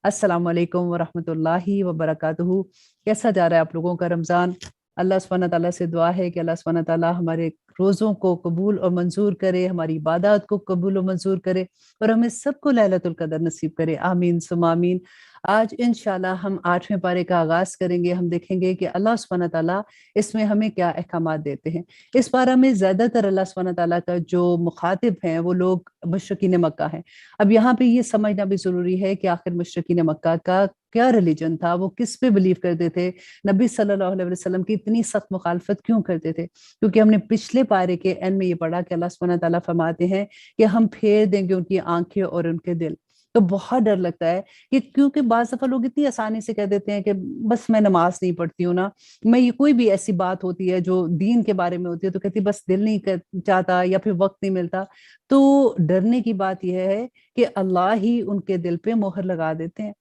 अस्सलाम वालेकुम वरहमतुल्लाहि वबरकातुहू। कैसा जा रहा है आप लोगों का रमज़ान? अल्लाह सुब्हानहू तआला से दुआ है कि अल्लाह सुब्हानहू तआला हमारे रोज़ों को कबूल और मंजूर करे, हमारी इबादत को कबूल और मंजूर करे और हमें सबको लैलतुल कदर नसीब करे। आमीन सुम्मा आमीन। आज इंशाल्लाह हम 8वें पारे का आगाज करेंगे। हम देखेंगे कि अल्लाह सुब्हानहू तआला इसमें हमें क्या अहकामात देते हैं। इस पारा में ज्यादातर अल्लाह सुब्हानहू तआला का जो मुखातिब हैं वो लोग मुशरिकीन मक्का हैं। अब यहाँ पे ये समझना भी जरूरी है कि आखिर मुशरिकीन मक्का का क्या रिलीजन था, वो किस पे बिलीव करते थे, नबी सल्लल्लाहु अलैहि वसल्लम की इतनी सख्त मुखालफत क्यों करते थे। क्योंकि हमने पिछले पारे के एंड में ये पढ़ा कि अल्लाह सुब्हानहू तआला फरमाते हैं कि हम फेर देंगे उनकी आंखें और उनके दिल। तो बहुत डर लगता है कि क्योंकि बाज दफा लोग इतनी आसानी से कह देते हैं कि बस मैं नमाज नहीं पढ़ती हूँ ना, मैं ये कोई भी ऐसी बात होती है जो दीन के बारे में होती है तो कहती बस दिल नहीं चाहता या फिर वक्त नहीं मिलता। तो डरने की बात यह है कि अल्लाह ही उनके दिल पे मोहर लगा देते हैं।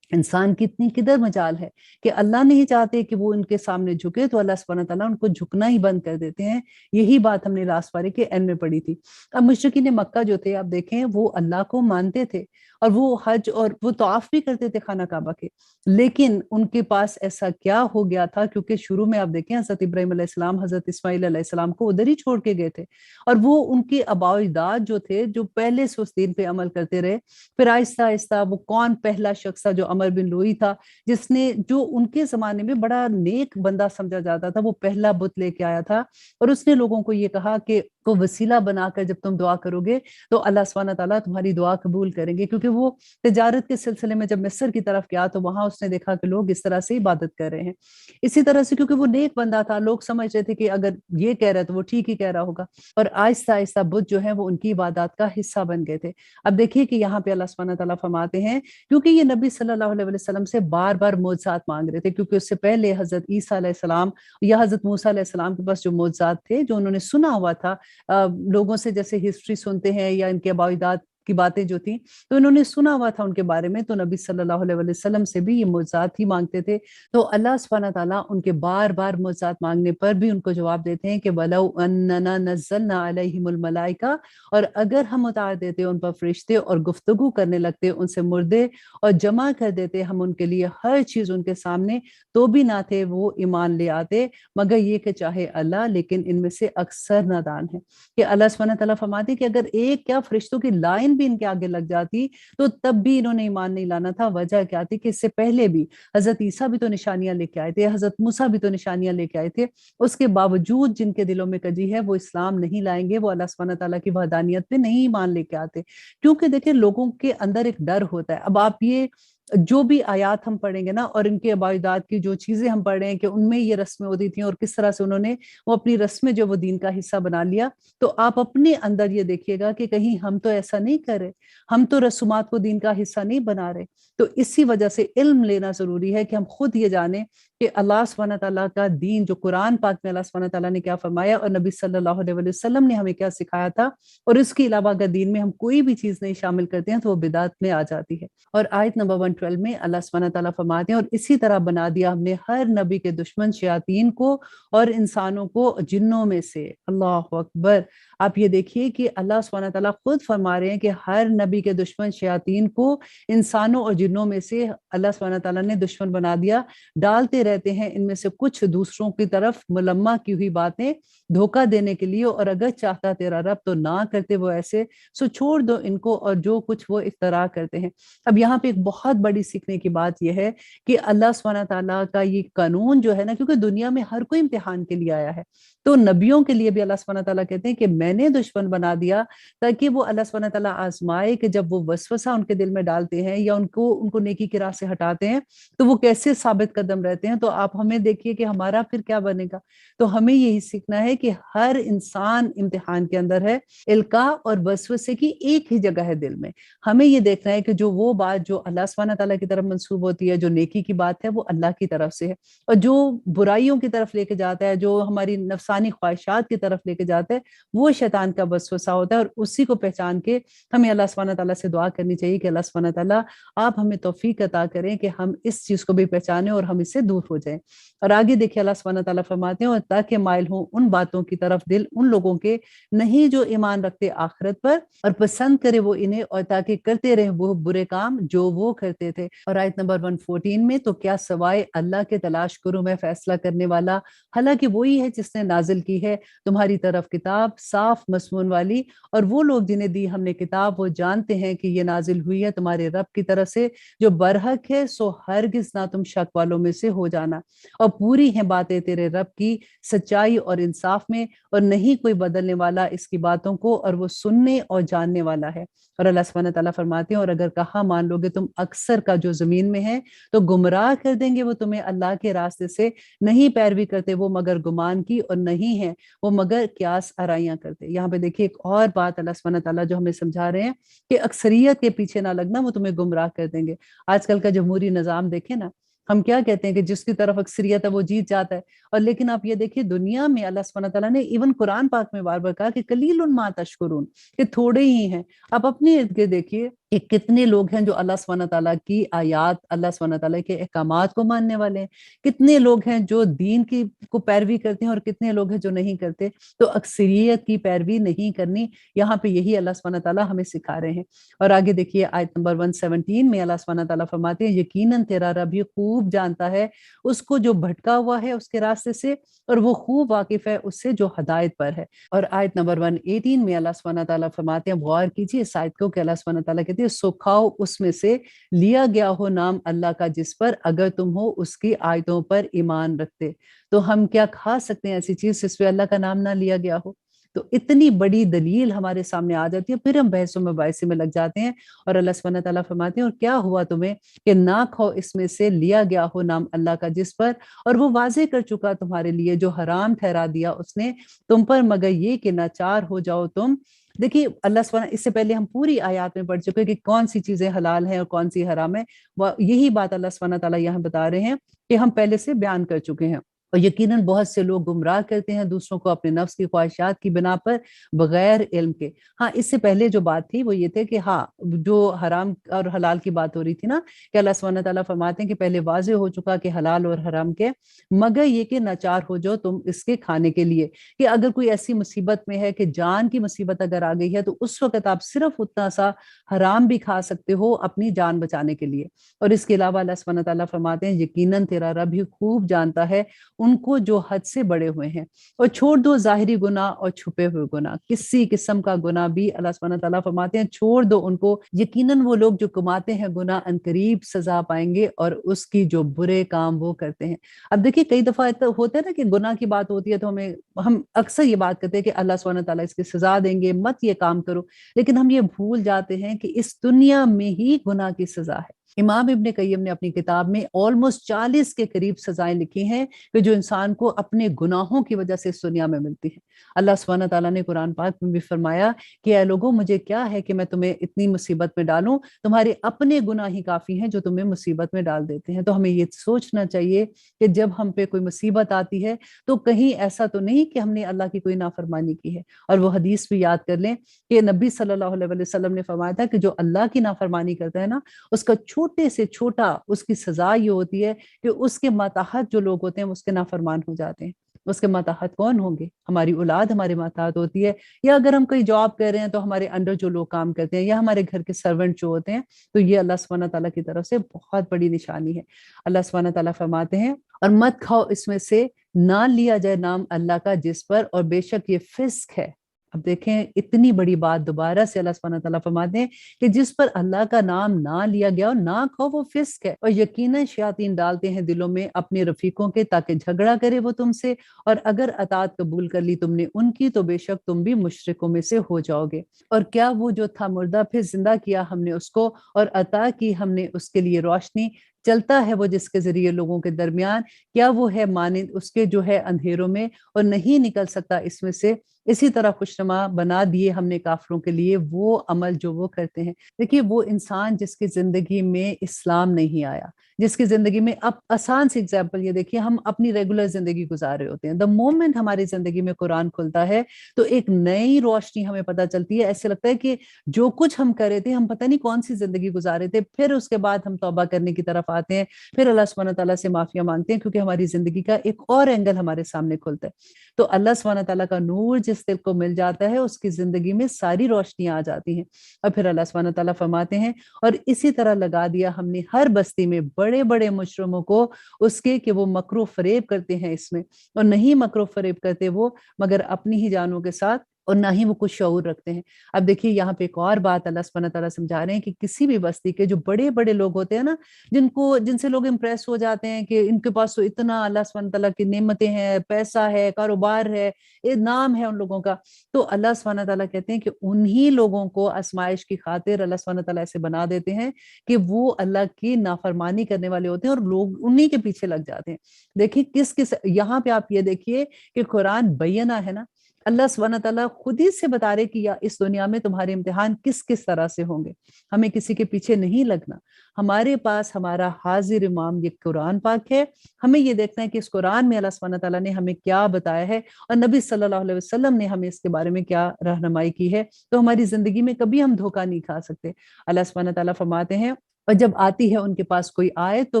इंसान की इतनी किधर मजाल है कि अल्लाह नहीं चाहते कि वो इनके सामने झुके तो अल्लाह सुब्हानहू तआला उनको झुकना ही बंद कर देते हैं। यही बात हमने लास्ट पारे के एंड में पढ़ी थी। अब मुशरिकीन मक्का जो थे आप देखें वो अल्लाह को मानते थे और वो हज और वो तवाफ भी करते थे खाना काबा के। लेकिन उनके पास ऐसा क्या हो गया था, क्योंकि शुरू में आप देखें हजरत इब्राहिम अलैहिस्सलाम हजरत इस्माइल अलैहिस्सलाम को उधर ही छोड़ के गए थे और वो उनके अबाउजाद जो थे जो पहले से उस दीन पे अमल करते रहे। फिर आहिस्ता आहिस्ता वो कौन पहला शख्स था जो अमर बिन लुई था, जिसने जो उनके जमाने में बड़ा नेक बंदा समझा जाता था, वो पहला बुत लेके आया था और उसने लोगों को ये कहा कि को वसीला बनाकर जब तुम दुआ करोगे तो अल्लाह सुब्हानहू तआला तुम्हारी दुआ कबूल करेंगे। क्योंकि वो तिजारत के सिलसिले में जब मिस्र की तरफ गया तो वहां उसने देखा कि लोग इस तरह से इबादत कर रहे हैं। इसी तरह से क्योंकि वो नेक बंदा था, लोग समझ रहे थे कि अगर ये कह रहा है तो वो ठीक ही कह रहा होगा और आहिस्ता आहिस्ता बुत जो है वो उनकी इबादत का हिस्सा बन गए थे। अब देखिए कि यहाँ पे अल्लाह सुब्हानहू तआला फरमाते हैं, क्योंकि ये नबी सल्लल्लाहु अलैहि वसल्लम से बार बार मोजज़ात मांग रहे थे, क्योंकि उससे पहले हजरत ईसा अलैहिस्सलाम या हजरत मूसा अलैहिस्सलाम के पास जो मोजज़ात थे जो उन्होंने सुना हुआ था, लोगों से जैसे हिस्ट्री सुनते हैं या इनके अबाइदात की बातें जो थी तो इन्होंने सुना हुआ था उनके बारे में, तो नबी सल्लल्लाहु अलैहि वसल्लम से भी ये मोजज़ात ही मांगते थे। तो अल्लाह सुब्हानहू तआला उनके बार बार मोजज़ात मांगने पर भी उनको जवाब देते हैं कि वलौ अन्नना नज़्ज़लना अलैहिमुल मलाइका, और अगर हम उतार देते उन पर फरिश्ते और गुफ्तगू करने लगते उनसे मुर्दे और जमा कर देते हम उनके लिए हर चीज उनके सामने, तो भी ना थे वो ईमान ले आते मगर ये कि चाहे अल्लाह, लेकिन इनमें से अक्सर नादान है। कि अल्लाह सुब्हानहू तआला फरमाते कि अगर एक क्या फरिश्तों की लाइन भी इनके आगे लग जाती तो तब भी इन्होंने ईमान नहीं लाना था। वजह क्या थी कि इससे पहले भी हजरत ईसा भी तो निशानियां लेके आए थे, हजरत मूसा भी तो निशानियां लेके आए थे, उसके बावजूद जिनके दिलों में कजी है वो इस्लाम नहीं लाएंगे, वो अल्लाह सुब्हानहू तआला की वहदानियत पे नहीं ईमान लेके आते। क्योंकि देखिए लोगों के अंदर एक डर होता है। अब आप ये जो भी आयात हम पढ़ेंगे ना और इनके अबाइदात की जो चीजें हम पढ़ रहे हैं कि उनमें ये रस्में होती थी और किस तरह से उन्होंने वो अपनी रस्में जो वो दीन का हिस्सा बना लिया, तो आप अपने अंदर ये देखिएगा कि कहीं हम तो ऐसा नहीं कर रहे, हम तो रसूमात को दीन का हिस्सा नहीं बना रहे। तो इसी वजह से इल्म लेना जरूरी है कि हम खुद ये जाने कि अल्लाह सुब्हानहू तआला का दीन जो कुरान पाक में अल्लाह सुब्हानहू तआला ने क्या फरमाया और नबी सल्लल्लाहु अलैहि वसल्लम ने हमें क्या सिखाया था, और इसके अलावा अगर दीन में हम कोई भी चीज नहीं शामिल करते हैं तो वो बिदात में आ जाती है। और आयत नंबर 112 में अल्लाह सुब्हानहू तआला फरमाते हैं, और इसी तरह बना दिया हमने हर नबी के दुश्मन शयातीन को और इंसानों को जिन्नों में से। अल्लाह अकबर। आप ये देखिए कि अल्लाह सुब्हानहू तआला खुद फरमा रहे हैं कि हर नबी के दुश्मन शयातीन को इंसानों और जिन्नों में से अल्लाह सुब्हानहू तआला ने दुश्मन बना दिया। डालते रहते हैं इनमें से कुछ दूसरों की तरफ मुलम्मा की हुई बातें धोखा देने के लिए, और अगर चाहता तेरा रब तो ना करते वो ऐसे, सो छोड़ दो इनको और जो कुछ वो इफ्तरा करते हैं। अब यहाँ पे एक बहुत बड़ी सीखने की बात यह है कि अल्लाह सुब्हानहू तआला का ये कानून जो है ना, क्योंकि दुनिया में हर कोई इम्तिहान के लिए आया है, तो नबियों के लिए भी अल्लाह सुब्हानहू तआला कहते हैं कि मैंने दुश्मन बना दिया ताकि वो अल्लाह सुब्हानहू तआला आजमाए कि जब वो वसवसा उनके दिल में डालते हैं या उनको उनको नेकी की राह से हटाते हैं तो वो कैसे साबित कदम रहते हैं। तो आप हमें देखिए कि हमारा फिर क्या बनेगा। तो हमें यही सीखना है कि हर इंसान इम्तिहान के अंदर है, इल्का और वसवसे की एक ही जगह है दिल में। हमें ये देखना है कि जो वो बात जो अल्लाह सुब्हानहू तआला की तरफ मंसूब होती है, जो नेकी की बात है वो अल्लाह की तरफ से है, और जो बुराइयों की तरफ लेके जाता है, जो हमारी नफसानी ख्वाहिशात की तरफ लेके जाता है, वो शैतान का वसवसा होता है। और उसी को पहचान के हमें अल्लाह सुब्हानहू तआला से दुआ करनी चाहिए कि अल्लाह सुब्हानहू तआला आप हमें तौफीक अता करें कि हम इस चीज को भी पहचाने और हम इससे दूर हो जाएं। और आगे देखिए अल्लाह सुब्हानहू तआला फरमाते हैं, और ताकि माइल हो उन बातों की तरफ दिल उन लोगों के नहीं जो ईमान रखते आखिरत पर और पसंद करे वो इन्हें, और ताकि करते रहे वो बुरे काम जो वो करते करते थे। और आयत नंबर 114 में, तो क्या सवाए अल्लाह के तलाश करूं मैं फैसला करने वाला, हालांकि वही है जिसने नाजिल की है तुम्हारी तरफ किताब साफ मस्मून वाली, और वो लोग जिन्हें दी हमने किताब वो जानते हैं कि ये नाजिल हुई है तुम्हारे रब की तरफ से जो बरहक है, सो हरगिज ना तुम शक वालों में से हो जाना। और पूरी हैं बातें तेरे रब की सच्चाई और इंसाफ में, और नहीं कोई बदलने वाला इसकी बातों को, और वो सुनने और जानने वाला है। और अल्लाह सुब्हानहू तआला फरमाते हैं, और अगर कहा मान लोगे तुम अक्सर का जो जमीन में है, तो गुमराह कर देंगे वो तुम्हें अल्लाह के रास्ते से, नहीं पैरवी करते वो मगर गुमान की, और नहीं है वो मगर क्यास आराइयां करते। यहाँ पे देखिए एक और बात अल्लाह सुब्हानहू तआला जो हमें समझा रहे हैं कि अक्सरियत के पीछे ना लगना, वो तुम्हें गुमराह कर देंगे। आजकल का जमहूरी निजाम देखे ना, हम क्या कहते हैं कि जिसकी तरफ अक्सरियत है वो जीत जाता है। और लेकिन आप ये देखिए दुनिया में अल्लाह सुब्हानहू तआला ने इवन कुरान पाक में बार बार कहा कि कलीलुन मा तशकुरून, कि थोड़े ही हैं। आप अपने इर्द गिर्द देखिए कि कितने लोग हैं जो अल्लाह सुब्हानहू तआला की आयात, अल्लाह सुब्हानहू तआला के अहकामात को मानने वाले हैं, कितने लोग हैं जो दीन की को पैरवी करते हैं, और कितने लोग हैं जो नहीं करते। तो अक्सरियत की पैरवी नहीं करनी, यहाँ पे यही अल्लाह सुब्हानहू तआला हमें सिखा रहे हैं। और आगे देखिए आयत नंबर 117 में अल्लाह सुब्हानहू तआला फरमाते हैं, यकीनन तेरा रब ये खूब जानता है उसको जो भटका हुआ है उसके रास्ते से, और वो खूब वाकिफ है उससे जो हदायत पर है। और आयत नंबर 118 में अल्लाह सुब्हानहू तआला फरमाते हैं, गौर कीजिए इस आयत को, कि अल्लाह सुब्हानहू तआला कहते हैं सो खाओ उसमें से लिया गया हो नाम अल्लाह का जिस पर अगर तुम हो उसकी आयतों पर ईमान रखते। तो हम क्या खा सकते हैं ऐसी चीज जिसपे अल्लाह का नाम ना लिया गया हो? तो इतनी बड़ी दलील हमारे सामने आ जाती है, फिर हम बहसों में बायसे में लग जाते हैं। और अल्लाह सुब्हानहू तआला फरमाते हैं, और क्या हुआ तुम्हें कि ना खाओ इसमें से लिया गया हो नाम अल्लाह का जिस पर, और वो वाजे कर चुका तुम्हारे लिए जो हराम ठहरा दिया उसने तुम पर, मगर ये कि नाचार हो जाओ तुम। देखिए अल्लाह सुब्हानहू, इससे पहले हम पूरी आयत में पढ़ चुके हैं कि कौन सी चीजें हलाल हैं और कौन सी हराम है। यही बात अल्लाह सुब्हानहू तआला यहाँ बता रहे हैं कि हम पहले से बयान कर चुके हैं। और यकीनन बहुत से लोग गुमराह करते हैं दूसरों को अपने नफ्स की ख्वाहिशात की बिना पर बगैर इल्म के। हाँ, इससे पहले जो बात थी वो ये थे कि हाँ, जो हराम और हलाल की बात हो रही थी ना, कि अल्लाह सुब्हानहू तआला फरमाते हैं कि पहले वाजे हो चुका कि हलाल और हराम के, मगर ये कि नाचार हो जाओ तुम इसके खाने के लिए, कि अगर कोई ऐसी मुसीबत में है कि जान की मुसीबत अगर आ गई है, तो उस वक्त आप सिर्फ उतना सा हराम भी खा सकते हो अपनी जान बचाने के लिए। और इसके अलावा अल्लाह सुब्हानहू तआला फरमाते हैं, यकीनन तेरा रब भी खूब जानता है उनको जो हद से बड़े हुए हैं। और छोड़ दो जाहिरी गुनाह और छुपे हुए गुनाह, किसी किस्म का गुनाह भी अल्लाह सुब्हानहू तआला फरमाते हैं छोड़ दो उनको, यकीनन वो लोग जो कमाते हैं गुनाह अनकरीब सजा पाएंगे, और उसकी जो बुरे काम वो करते हैं। अब देखिए कई दफा ऐसा होता है ना कि गुनाह की बात होती है तो हम अक्सर ये बात करते हैं कि अल्लाह सुब्हानहू तआला इसकी सजा देंगे, मत ये काम करो। लेकिन हम ये भूल जाते हैं कि इस दुनिया में ही गुनाह की सजा है। इमाम इब्ने कय्यम ने अपनी किताब में ऑलमोस्ट 40 के करीब सजाएं लिखी हैं कि जो इंसान को अपने गुनाहों की वजह से इस दुनिया में मिलती है। अल्लाह सुब्हानहू तआला ने कुरान पाक में भी फरमाया कि ऐ लोगों, मुझे क्या है कि मैं तुम्हें इतनी मुसीबत में डालूं, तुम्हारे अपने गुनाह ही काफी हैं जो तुम्हें मुसीबत में डाल देते हैं। तो हमें ये सोचना चाहिए कि जब हम पे कोई मुसीबत आती है तो कहीं ऐसा तो नहीं कि हमने अल्लाह की कोई नाफरमानी की है। और वो हदीस भी याद कर लें कि नबी सल्लल्लाहु अलैहि वसल्लम ने फरमाया था कि जो अल्लाह की नाफरमानी करता है ना, उसका छोटे से छोटा उसकी सजा ये होती है कि उसके मातहत जो लोग होते हैं उसके नाफरमान हो जाते हैं। उसके मातहत कौन होंगे? हमारी औलाद हमारे मातहत होती है, या अगर हम कोई जॉब कर रहे हैं तो हमारे अंडर जो लोग काम करते हैं, या हमारे घर के सर्वेंट जो होते हैं। तो ये अल्लाह सुब्हानहू तआला की तरफ से बहुत बड़ी निशानी है। अल्लाह सुब्हानहू तआला फरमाते हैं, और मत खाओ इसमें से ना लिया जाए नाम अल्लाह का जिस पर, और बेशक ये फिस्क है। अब देखें इतनी बड़ी बात दोबारा से अल्लाह सुब्हानहू तआला फरमाते हैं कि जिस पर अल्लाह का नाम ना लिया गया और ना खाओ वो फिस्क है। और यकीनन शयातीन डालते हैं दिलों में अपने रफीकों के ताकि झगड़ा करे वो तुमसे, और अगर अतात कबूल कर ली तुमने उनकी तो बेशक तुम भी मुशरिकों में से हो जाओगे। और क्या वो जो था मुर्दा फिर जिंदा किया हमने उसको, और अता की हमने उसके लिए रोशनी, चलता है वो जिसके जरिए लोगों के दरमियान, क्या वो है मानिंद उसके जो है अंधेरों में, और नहीं निकल सकता इसमें से। इसी तरह खुशनुमा बना दिए हमने काफरों के लिए वो अमल जो वो करते हैं। देखिए वो इंसान जिसकी जिंदगी में इस्लाम नहीं आया, जिसकी जिंदगी में, अब आसान सी एग्जाम्पल ये देखिए, हम अपनी रेगुलर जिंदगी गुजार रहे होते हैं, द मोमेंट हमारी जिंदगी में कुरान खुलता है तो एक नई रोशनी हमें पता चलती है। ऐसे लगता है कि जो कुछ हम कर रहे थे, हम पता नहीं कौन सी जिंदगी गुजार रहे थे, फिर उसके बाद हम तौबा करने की तरफ पाते हैं, फिर अल्लाह सुब्हानहू व तआला से माफिया मांगते हैं, क्योंकि हमारी जिंदगी का एक और एंगल हमारे सामने खुलता है। तो अल्लाह सुब्हानहू व तआला का नूर जिस दिल को मिल जाता है, उसकी जिंदगी में सारी रोशनियां आ जाती हैं। और फिर अल्लाह सुब्हानहू व तआला फरमाते हैं, और इसी तरह लगा दिया हमने हर बस्ती में बड़े बड़े मुजरिमों को उसके कि वो मकरो फरेब करते हैं इसमें, और नहीं मकरो फरेब करते वो मगर अपनी ही जानों के साथ, और ना ही वो कुछ शऊर रखते हैं। अब देखिए यहाँ पे एक और बात अल्लाह सुब्हानहू व तआला समझा रहे हैं कि किसी भी बस्ती के जो बड़े बड़े लोग होते हैं ना, जिनसे लोग इम्प्रेस हो जाते हैं कि इनके पास तो इतना अल्लाह सुब्हानहू व तआला की नेमतें हैं, पैसा है, कारोबार है, ये नाम है उन लोगों का, तो अल्लाह सुब्हानहू व तआला कहते हैं कि उन्हीं लोगों को आजमाइश की खातिर अल्लाह सुब्हानहू व तआला ऐसे बना देते हैं कि वो अल्लाह की नाफरमानी करने वाले होते हैं और लोग उन्हीं के पीछे लग जाते हैं। देखिए किस किस, यहाँ पे आप ये देखिए कि कुरान बैना है ना, अल्लाह सुब्हानहू व तआला खुद ही से बता रहे कि या इस दुनिया में तुम्हारे इम्तिहान किस किस तरह से होंगे। हमें किसी के पीछे नहीं लगना, हमारे पास हमारा हाजिर इमाम ये कुरान पाक है। हमें ये देखना है कि इस कुरान में अल्लाह सुब्हानहू व तआला ने हमें क्या बताया है, और नबी सल्लल्लाहु अलैहि वसल्लम ने हमें इसके बारे में क्या रहनुमाई की है। तो हमारी जिंदगी में कभी हम धोखा नहीं खा सकते। अल्लाह सुब्हानहू व तआला फरमाते हैं, और जब आती है उनके पास कोई आए तो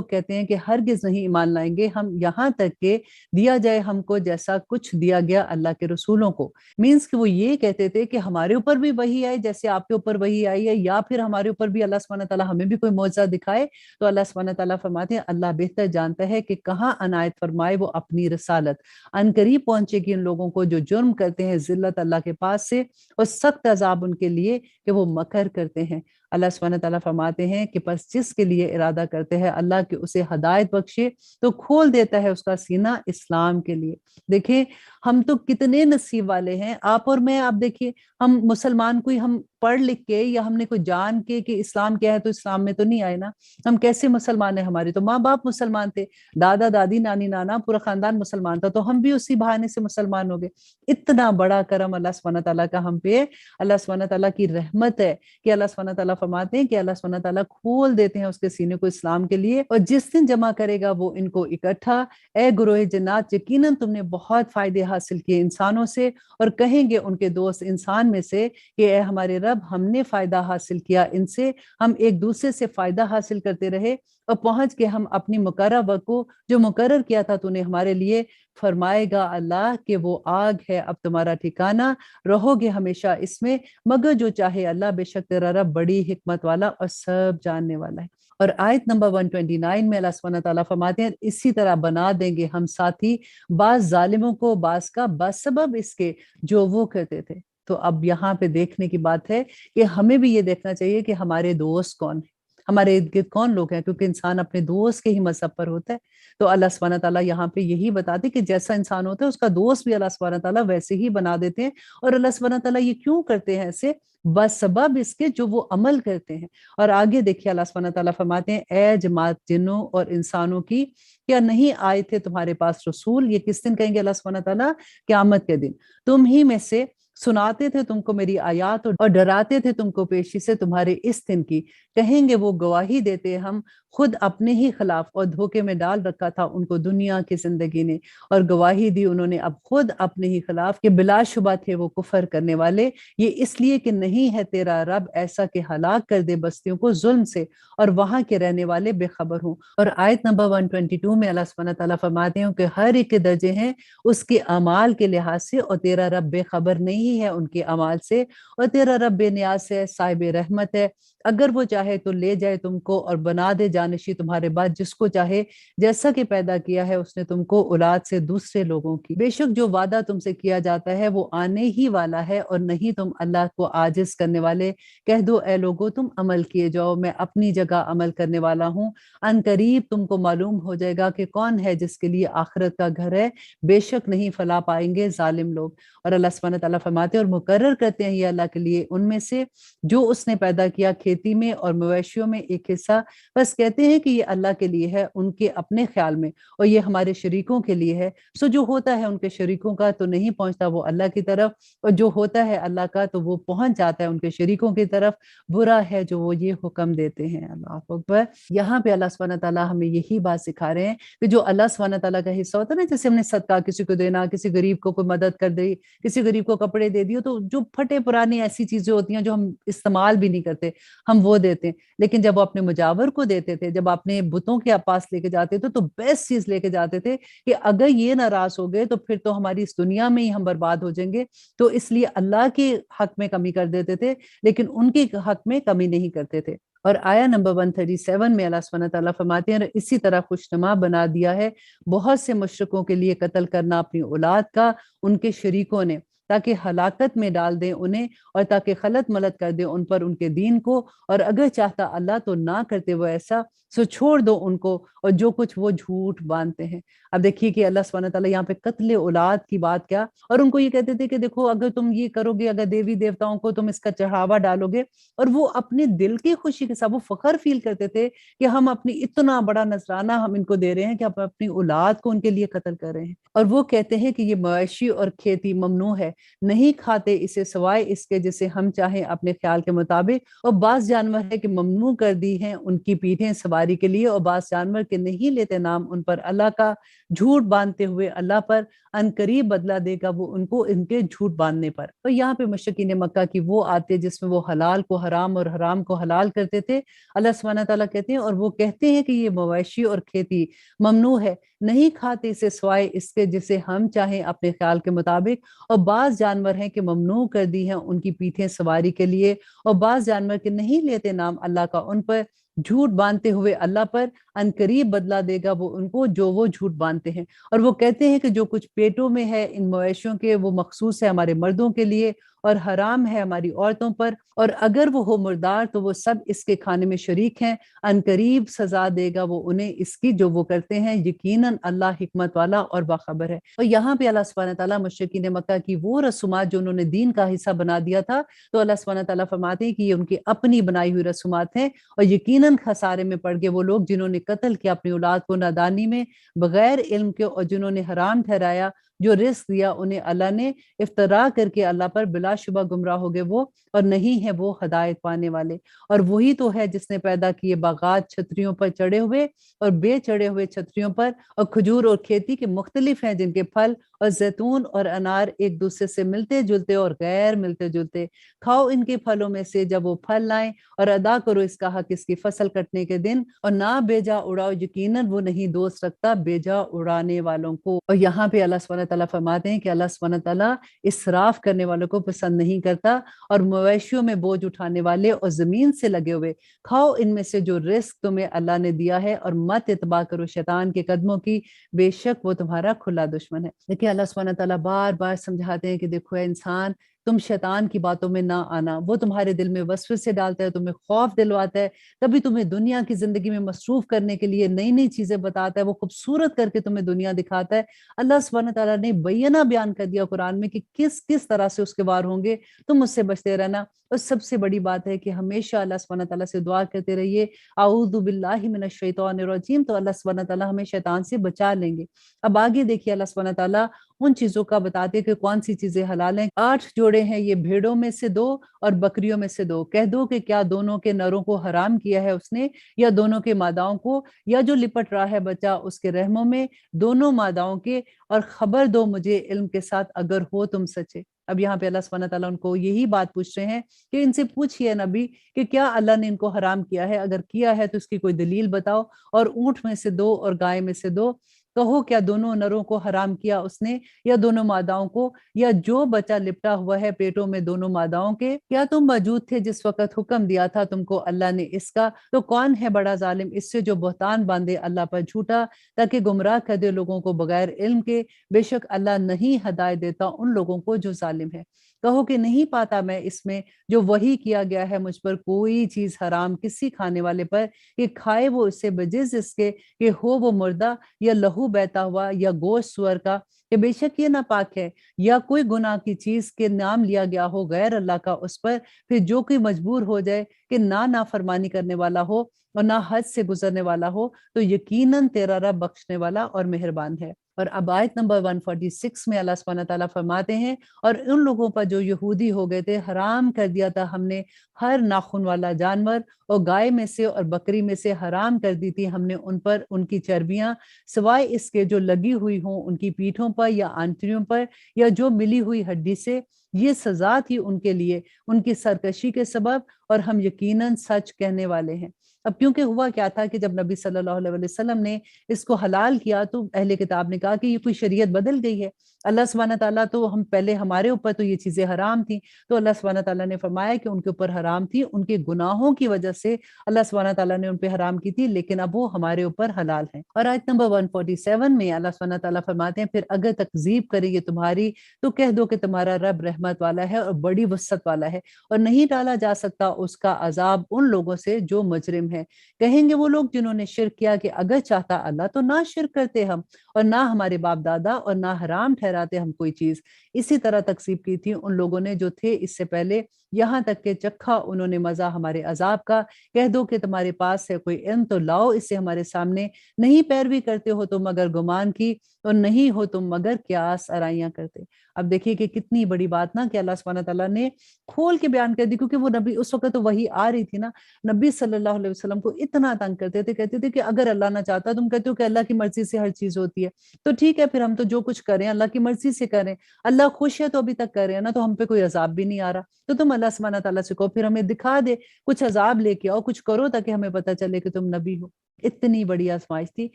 कहते हैं कि हरगिज नहीं ईमान लाएंगे हम, यहाँ तक के दिया जाए हमको जैसा कुछ दिया गया अल्लाह के रसूलों को। मीन्स कि वो ये कहते थे कि हमारे ऊपर भी वही आए जैसे आपके ऊपर वही आई है, या फिर हमारे ऊपर भी अल्लाह सुब्हानहू व तआला हमें भी कोई मौजज़ा दिखाए। तो अल्लाह सुब्हानहू व तआला फरमाते हैं, अल्लाह बेहतर जानता है कि कहाँ अनायत फरमाए वो अपनी रसालत। अनकरीब पहुंचेगी उन लोगों को जो जुर्म करते हैं जिल्लत अल्लाह के पास से, और सख्त अजाब उनके लिए कि वो मकर करते हैं। अल्लाह सुब्हानहू व तआला फरमाते हैं कि बस जिसके लिए इरादा करते हैं अल्लाह कि उसे हदायत बख्शे, तो खोल देता है उसका सीना इस्लाम के लिए। देखिए हम तो कितने नसीब वाले हैं, आप और मैं। आप देखिए हम मुसलमान कोई हम पढ़ लिख के या हमने कोई जान के कि इस्लाम क्या है तो इस्लाम में तो नहीं आए ना। हम कैसे मुसलमान है, हमारे तो माँ बाप मुसलमान थे, दादा दादी नानी नाना पूरा खानदान मुसलमान था, तो हम भी उसी बहाने से मुसलमान हो गए। इतना बड़ा करम अल्लाह सुब्हानहू व तआला का हम पे, अल्लाह सुब्हानहू व तआला की रहमत है कि अल्लाह सुब्हानहू व तआला फरमाते हैं कि अल्लाह सुब्हानहू व तआला खोल देते हैं उसके सीने को इस्लाम के लिए, और जिस दिन जमा करेगा वो इनको इकट्ठा। ए गुरोह जन्नात, यकीनन तुमने बहुत फायदे हासिल किए इंसानों से, और कहेंगे उनके दोस्त इंसान में से कि ए हमारे रब, हमने फायदा हासिल किया इनसे, हम एक दूसरे से फायदा हासिल करते रहे, और पहुंच के हम अपनी मुकर्रर वक्त को जो मुकर्रर किया था तूने हमारे लिए, फरमाएगा अल्लाह कि वो आग है अब तुम्हारा ठिकाना, रहोगे हमेशा इसमें, मगर जो चाहे अल्लाह, बेशक तेरा रब बड़ी हिकमत वाला और सब जानने वाला है। और आयत नंबर 129 में अल्लाह सुब्हानहू व तआला फरमाते हैं, इसी तरह बना देंगे हम साथी बाज जालिमों को बाज का, बसबब इसके जो वो करते थे। तो अब यहाँ पे देखने की बात है कि हमें भी ये देखना चाहिए कि हमारे दोस्त कौन है, हमारे इर्द गिर्द कौन लोग हैं, क्योंकि इंसान अपने दोस्त के ही मजहब पर होता है। तो अल्लाह सुब्हानहू व तआला यहाँ पे यही बताते कि जैसा इंसान होता है उसका दोस्त भी अल्लाह सुब्हानहू व तआला वैसे ही बना देते हैं। और अल्लाह सुब्हानहू व तआला ये क्यों करते हैं ऐसे, बस सबब इसके जो वो अमल करते हैं। और आगे देखिए अल्लाह सुब्हानहू व तआला फरमाते हैं, ए जमात जिन्नों और इंसानों की, क्या नहीं आए थे तुम्हारे पास रसूल। ये किस दिन कहेंगे अल्लाह सुब्हानहू व तआला, क़यामत के दिन। तुम ही में से सुनाते थे तुमको मेरी आयात, और डराते थे तुमको पेशी से तुम्हारे इस दिन की। कहेंगे वो गवाही देते हम खुद अपने ही खिलाफ, और धोखे में डाल रखा था उनको दुनिया की जिंदगी ने, और गवाही दी उन्होंने अब खुद अपने ही खिलाफ कि बिलाशुबा थे वो कुफर करने वाले। ये इसलिए कि नहीं है तेरा रब ऐसा कि हलाक कर दे बस्तियों को जुल्म से, और वहां के रहने वाले बेखबर हों। और आयत नंबर 122 में अल्लाह सुब्हानहू व तआला फरमाते हैं कि हर एक के दर्जे हैं उसके अमाल के लिहाज से, और तेरा रब बेखबर नहीं है उनके अमाल से, और तेरा रब बेनियाज है, साहिब रहमत है। अगर वो चाहे तो ले जाए तुमको और बना दे जानशी तुम्हारे बाद जिसको चाहे, जैसा कि पैदा किया है उसने तुमको औलाद से दूसरे लोगों की। बेशक जो वादा तुमसे किया जाता है वो आने ही वाला है, और नहीं तुम अल्लाह को आजिज करने वाले। कह दो ए लोगो तुम अमल किए जाओ, मैं अपनी जगह अमल करने वाला हूँ। अनकरीब तुमको मालूम हो जाएगा कि कौन है जिसके लिए आखिरत का घर है, बेशक नहीं फला पाएंगे जालिम लोग। और अल्लाह सुब्हानहू व तआला फरमाते हैं, और मुकर्रर करते हैं ये अल्लाह के लिए उनमें से जो उसने पैदा किया खेती में और मवेशियों में एक हिस्सा, बस कहते हैं कि ये अल्लाह के लिए है उनके अपने ख्याल में, और ये हमारे शरीकों के लिए है। सो जो होता है उनके शरीकों का तो नहीं पहुंचता वो अल्लाह की तरफ, और जो होता है अल्लाह का तो वो पहुंच जाता है उनके शरीकों की तरफ। बुरा है जो वो ये हुक्म देते हैं। अल्लाह अकबर। यहाँ पे अल्लाह सुब्हानहू व तआला हमें यही बात सिखा रहे हैं कि जो अल्लाह सुब्हानहू व तआला का हिस्सा होता है ना, जैसे हमने सदका किसी को देना, किसी गरीब को कोई मदद कर दी, किसी गरीब को कपड़े दे दिए, तो जो फटे पुरानी ऐसी चीजें होती हैं जो हम इस्तेमाल भी नहीं करते, ہم وہ دیتے ہیں. لیکن جب وہ اپنے مجاور کو دیتے تھے، جب اپنے بتوں کے پاس لے کے جاتے تھے تو بیسٹ چیز لے کے جاتے تھے کہ اگر یہ ناراض ہو گئے تو پھر تو ہماری اس دنیا میں ہی ہم برباد ہو جائیں گے. تو اس لیے اللہ کے حق میں کمی کر دیتے تھے لیکن ان کے حق میں کمی نہیں کرتے تھے. اور آیا نمبر 137 میں اللہ سبحانہ تعالیٰ فرماتے ہیں اسی طرح خوشنما بنا دیا ہے بہت سے مشرکوں کے لیے قتل کرنا اپنی اولاد کا ان کے شریکوں نے، تاکہ ہلاکت میں ڈال دیں انہیں اور تاکہ خلط ملط کر دیں ان پر ان کے دین کو. اور اگر چاہتا اللہ تو نہ کرتے وہ ایسا، سو چھوڑ دو ان کو اور جو کچھ وہ جھوٹ باندھتے ہیں. اب دیکھیے کہ اللہ سبحانہ تعالیٰ یہاں پہ قتل اولاد کی بات کیا، اور ان کو یہ کہتے تھے کہ دیکھو اگر تم یہ کرو گے، اگر دیوی دیوتاؤں کو تم اس کا چڑھاوا ڈالو گے، اور وہ اپنے دل کی خوشی کے ساتھ وہ فخر فیل کرتے تھے کہ ہم اپنی اتنا بڑا نذرانہ ہم ان کو دے رہے ہیں کہ ہم اپنی اولاد کو ان کے لیے قتل کر رہے ہیں. اور وہ کہتے ہیں کہ یہ مویشی اور کھیتی ممنوع ہے، نہیں کھاتے اسے سوائے اس کے جسے ہم چاہیں اپنے خیال کے مطابق. اور بعض جانور ہے کہ ممنوع کر دی ہیں ان کی پیٹھیں سواری کے لیے، اور بعض جانور کے نہیں لیتے نام ان پر اللہ کا، جھوٹ باندھتے ہوئے اللہ پر ان قریب بدلہ دے گا وہ ان کو ان کے جھوٹ باندھنے پر. اور یہاں پہ مشرکین مکہ کی وہ آتے جس میں وہ حلال کو حرام اور حرام کو حلال کرتے تھے. اللہ سبحانہ تعالیٰ کہتے ہیں اور وہ کہتے ہیں کہ یہ مویشی اور کھیتی ممنوع ہے، نہیں کھاتے اسے سوائے اس کے جسے ہم چاہیں اپنے خیال کے مطابق. اور بعض جانور ہیں کہ ممنوع کر دی ہیں ان کی پیٹھیں سواری کے لیے، اور بعض جانور کے نہیں لیتے نام اللہ کا ان پر، جھوٹ باندھتے ہوئے اللہ پر ان قریب بدلہ دے گا وہ ان کو جو وہ جھوٹ باندھتے ہیں. اور وہ کہتے ہیں کہ جو کچھ پیٹوں میں ہے ان مویشیوں کے وہ مخصوص ہے ہمارے مردوں کے لیے اور حرام ہے ہماری عورتوں پر، اور اگر وہ ہو مردار تو وہ سب اس کے کھانے میں شریک ہیں، ان قریب سزا دے گا وہ انہیں اس کی جو وہ کرتے ہیں، یقیناً اللہ حکمت والا اور باخبر ہے. اور یہاں پہ اللہ سبحانہ تعالیٰ مشرکین مکہ کی وہ رسومات جو انہوں نے دین کا حصہ بنا دیا تھا، تو اللہ سبحانہ تعالیٰ فرماتے ہیں کہ یہ ان کی اپنی بنائی ہوئی رسومات ہیں، اور یقیناً خسارے میں پڑ گئے وہ لوگ جنہوں نے قتل کیا اپنی اولاد کو نادانی میں بغیر علم کے، اور جنہوں نے حرام ٹھہرایا جو رزق دیا انہیں اللہ نے افترا کر کے اللہ پر، بلا شبہ گمراہ ہو گئے وہ اور نہیں ہے وہ ہدایت پانے والے. اور وہی تو ہے جس نے پیدا کیے باغات چھتریوں پر چڑھے ہوئے اور بے چڑھے ہوئے چھتریوں پر، اور کھجور اور کھیتی کے مختلف ہیں جن کے پھل، اور زیتون اور انار ایک دوسرے سے ملتے جلتے اور غیر ملتے جلتے. کھاؤ ان کے پھلوں میں سے جب وہ پھل لائیں، اور ادا کرو اس کا حق اس کی فصل کٹنے کے دن، اور نہ بیجا اڑاؤ، یقیناً وہ نہیں دوست رکھتا بیجا اڑانے والوں کو. اور یہاں پہ اللہ سبحانہ تعالیٰ فرماتے ہیں کہ اللہ سبحانہ تعالیٰ اسراف کرنے والوں کو پسند نہیں کرتا، اور مویشیوں میں بوجھ اٹھانے والے اور زمین سے لگے ہوئے، کھاؤ ان میں سے جو رزق تمہیں اللہ نے دیا ہے، اور مت اتباع کرو شیطان کے قدموں کی، بے شک وہ تمہارا کھلا دشمن ہے. دیکھیے اللہ سبحانہ تعالیٰ بار بار سمجھاتے ہیں کہ دیکھو اے انسان، تم شیطان کی باتوں میں نہ آنا، وہ تمہارے دل میں وسوسے ڈالتا ہے، تمہیں خوف دلواتا ہے، کبھی تمہیں دنیا کی زندگی میں مصروف کرنے کے لیے نئی نئی چیزیں بتاتا ہے، وہ خوبصورت کر کے تمہیں دنیا دکھاتا ہے. اللہ سبحانہ تعالیٰ نے بینہ بیان کر دیا قرآن میں کہ کس کس طرح سے اس کے وار ہوں گے، تم اس سے بچتے رہنا. اور سب سے بڑی بات ہے کہ ہمیشہ اللہ سبحانہ تعالیٰ سے دعا کرتے رہیے اعوذ باللہ من الشیطان الرجیم، تو اللہ سبحانہ تعالیٰ ہمیں شیطان سے بچا لیں گے. اب آگے دیکھیے اللہ سبحانہ تعالیٰ ان چیزوں کا بتاتے کہ کون سی چیزیں حلال ہیں. 8 جوڑے ہیں یہ بھیڑوں میں سے 2 اور بکریوں میں سے 2. کہہ دو کہ کیا دونوں کے نروں کو حرام کیا ہے اس نے، یا دونوں کے ماداؤں کو، یا جو لپٹ رہا ہے بچہ اس کے رحموں میں دونوں ماداؤں کے، اور خبر دو مجھے علم کے ساتھ اگر ہو تم سچے. اب یہاں پہ اللہ سبحانہ تعالیٰ ان کو یہی بات پوچھ رہے ہیں کہ ان سے پوچھئے نبی کہ کیا اللہ نے ان کو حرام کیا ہے، اگر کیا ہے تو اس کی کوئی دلیل بتاؤ. اور اونٹ میں سے 2 اور گائے میں سے 2، کہو کیا دونوں نروں کو حرام کیا اس نے، یا دونوں ماداؤں کو، یا جو بچہ لپٹا ہوا ہے پیٹوں میں دونوں ماداؤں کے. کیا تم موجود تھے جس وقت حکم دیا تھا تم کو اللہ نے اس کا، تو کون ہے بڑا ظالم اس سے جو بہتان باندھے اللہ پر جھوٹا، تاکہ گمراہ کر دے لوگوں کو بغیر علم کے. بے شک اللہ نہیں ہدایت دیتا ان لوگوں کو جو ظالم ہے. کہو کہ نہیں پاتا میں اس میں جو وحی کیا گیا ہے مجھ پر کوئی چیز حرام کسی کھانے والے پر کہ کھائے وہ اس سے بجز اس کے کہ ہو وہ مردہ یا لہو بہتا ہوا یا گوشت سور کا، کہ بے شک یہ ناپاک ہے، یا کوئی گناہ کی چیز کے نام لیا گیا ہو غیر اللہ کا اس پر، پھر جو کوئی مجبور ہو جائے کہ نہ نافرمانی کرنے والا ہو اور نہ حد سے گزرنے والا ہو، تو یقیناً تیرا رب بخشنے والا اور مہربان ہے. اور اب آیت نمبر 146 میں اللہ سبحانہ تعالیٰ فرماتے ہیں اور ان لوگوں پر جو یہودی ہو گئے تھے حرام کر دیا تھا ہم نے ہر ناخن والا جانور، اور گائے میں سے اور بکری میں سے حرام کر دی تھی ہم نے ان پر ان کی چربیاں، سوائے اس کے جو لگی ہوئی ہوں ان کی پیٹھوں پر پر یا آنتڑیوں پر یا جو ملی ہوئی ہڈی سے، یہ سزا تھی ان کے لیے ان کی سرکشی کے سبب، اور ہم یقیناً سچ کہنے والے ہیں۔ اب کیونکہ ہوا کیا تھا کہ جب نبی صلی اللہ علیہ وسلم نے اس کو حلال کیا تو اہل کتاب نے کہا کہ یہ کوئی شریعت بدل گئی ہے، اللہ سبحانہ تعالیٰ تو ہم پہلے ہمارے اوپر تو یہ چیزیں حرام تھیں، تو اللہ سبحانہ تعالیٰ نے فرمایا کہ ان کے اوپر حرام تھی، ان کے گناہوں کی وجہ سے اللہ سبحانہ تعالیٰ نے ان پہ حرام کی تھی، لیکن اب وہ ہمارے اوپر حلال ہیں۔ اور آیت نمبر 147 میں اللہ سبحانہ تعالیٰ فرماتے ہیں، پھر اگر تکذیب کریں گے تمہاری تو کہہ دو کہ تمہارا رب رحمت والا ہے اور بڑی وسعت والا ہے، اور نہیں ٹالا جا سکتا اس کا عذاب ان لوگوں سے جو مجرم ہیں۔ کہیں گے وہ لوگ جنہوں نے شرک کیا کہ اگر چاہتا اللہ تو نہ شرک کرتے ہم، اور نہ ہمارے باپ دادا، اور نہ حرام ٹھہراتے ہم کوئی چیز۔ اسی طرح تکذیب کی تھی ان لوگوں نے جو تھے اس سے پہلے، یہاں تک کہ چکھا انہوں نے مزہ ہمارے عذاب کا۔ کہہ دو کہ تمہارے پاس ہے کوئی علم تو لاؤ اس سے ہمارے سامنے، نہیں پیروی کرتے ہو تم مگر گمان کی، اور نہیں ہو تم مگر قیاس آرائیاں کرتے۔ اب دیکھیے کہ کتنی بڑی بات نا کہ اللہ سبحانہ تعالیٰ نے کھول کے بیان کر دی، کیونکہ وہ نبی اس وقت تو وہی آ رہی تھی نا، نبی صلی اللہ علیہ وسلم کو اتنا تنگ کرتے تھے، کہتے تھے کہ اگر اللہ نہ چاہتا، تم کہتے ہو کہ اللہ کی مرضی سے ہر چیز ہوتی ہے، تو ٹھیک ہے پھر ہم تو جو کچھ کریں اللہ کی مرضی سے کریں، اللہ خوش ہے تو ابھی تک کر رہے ہیں نا، تو ہم پہ کوئی عذاب بھی نہیں آ رہا، تو تم اللہ سبحانہ تعالیٰ سے کہو پھر ہمیں دکھا دے، کچھ عذاب لے کے آؤ، کچھ کرو تاکہ ہمیں پتہ چلے کہ تم نبی ہو۔ اتنی بڑی آزمائش تھی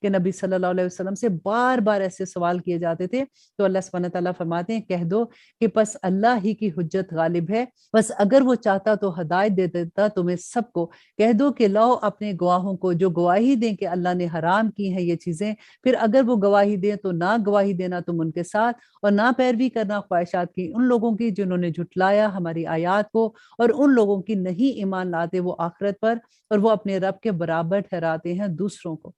کہ نبی صلی اللہ علیہ وسلم سے بار بار ایسے سوال کیے جاتے تھے، تو اللہ سبحانہ تعالیٰ فرماتے ہیں کہہ دو کہ پس اللہ ہی کی حجت غالب ہے، بس اگر وہ چاہتا تو ہدایت دے دیتا تمہیں سب کو۔ کہہ دو کہ لاؤ اپنے گواہوں کو جو گواہی دیں کہ اللہ نے حرام کی ہیں یہ چیزیں، پھر اگر وہ گواہی دیں تو نہ گواہی دینا تم ان کے ساتھ، اور نہ پیروی کرنا خواہشات کی ان لوگوں کی جنہوں نے جھٹلایا ہماری آیات کو، اور ان لوگوں کی نہیں ایمان لاتے وہ آخرت پر، اور وہ اپنے رب کے برابر ٹھہراتے ہیں دوسروں کو۔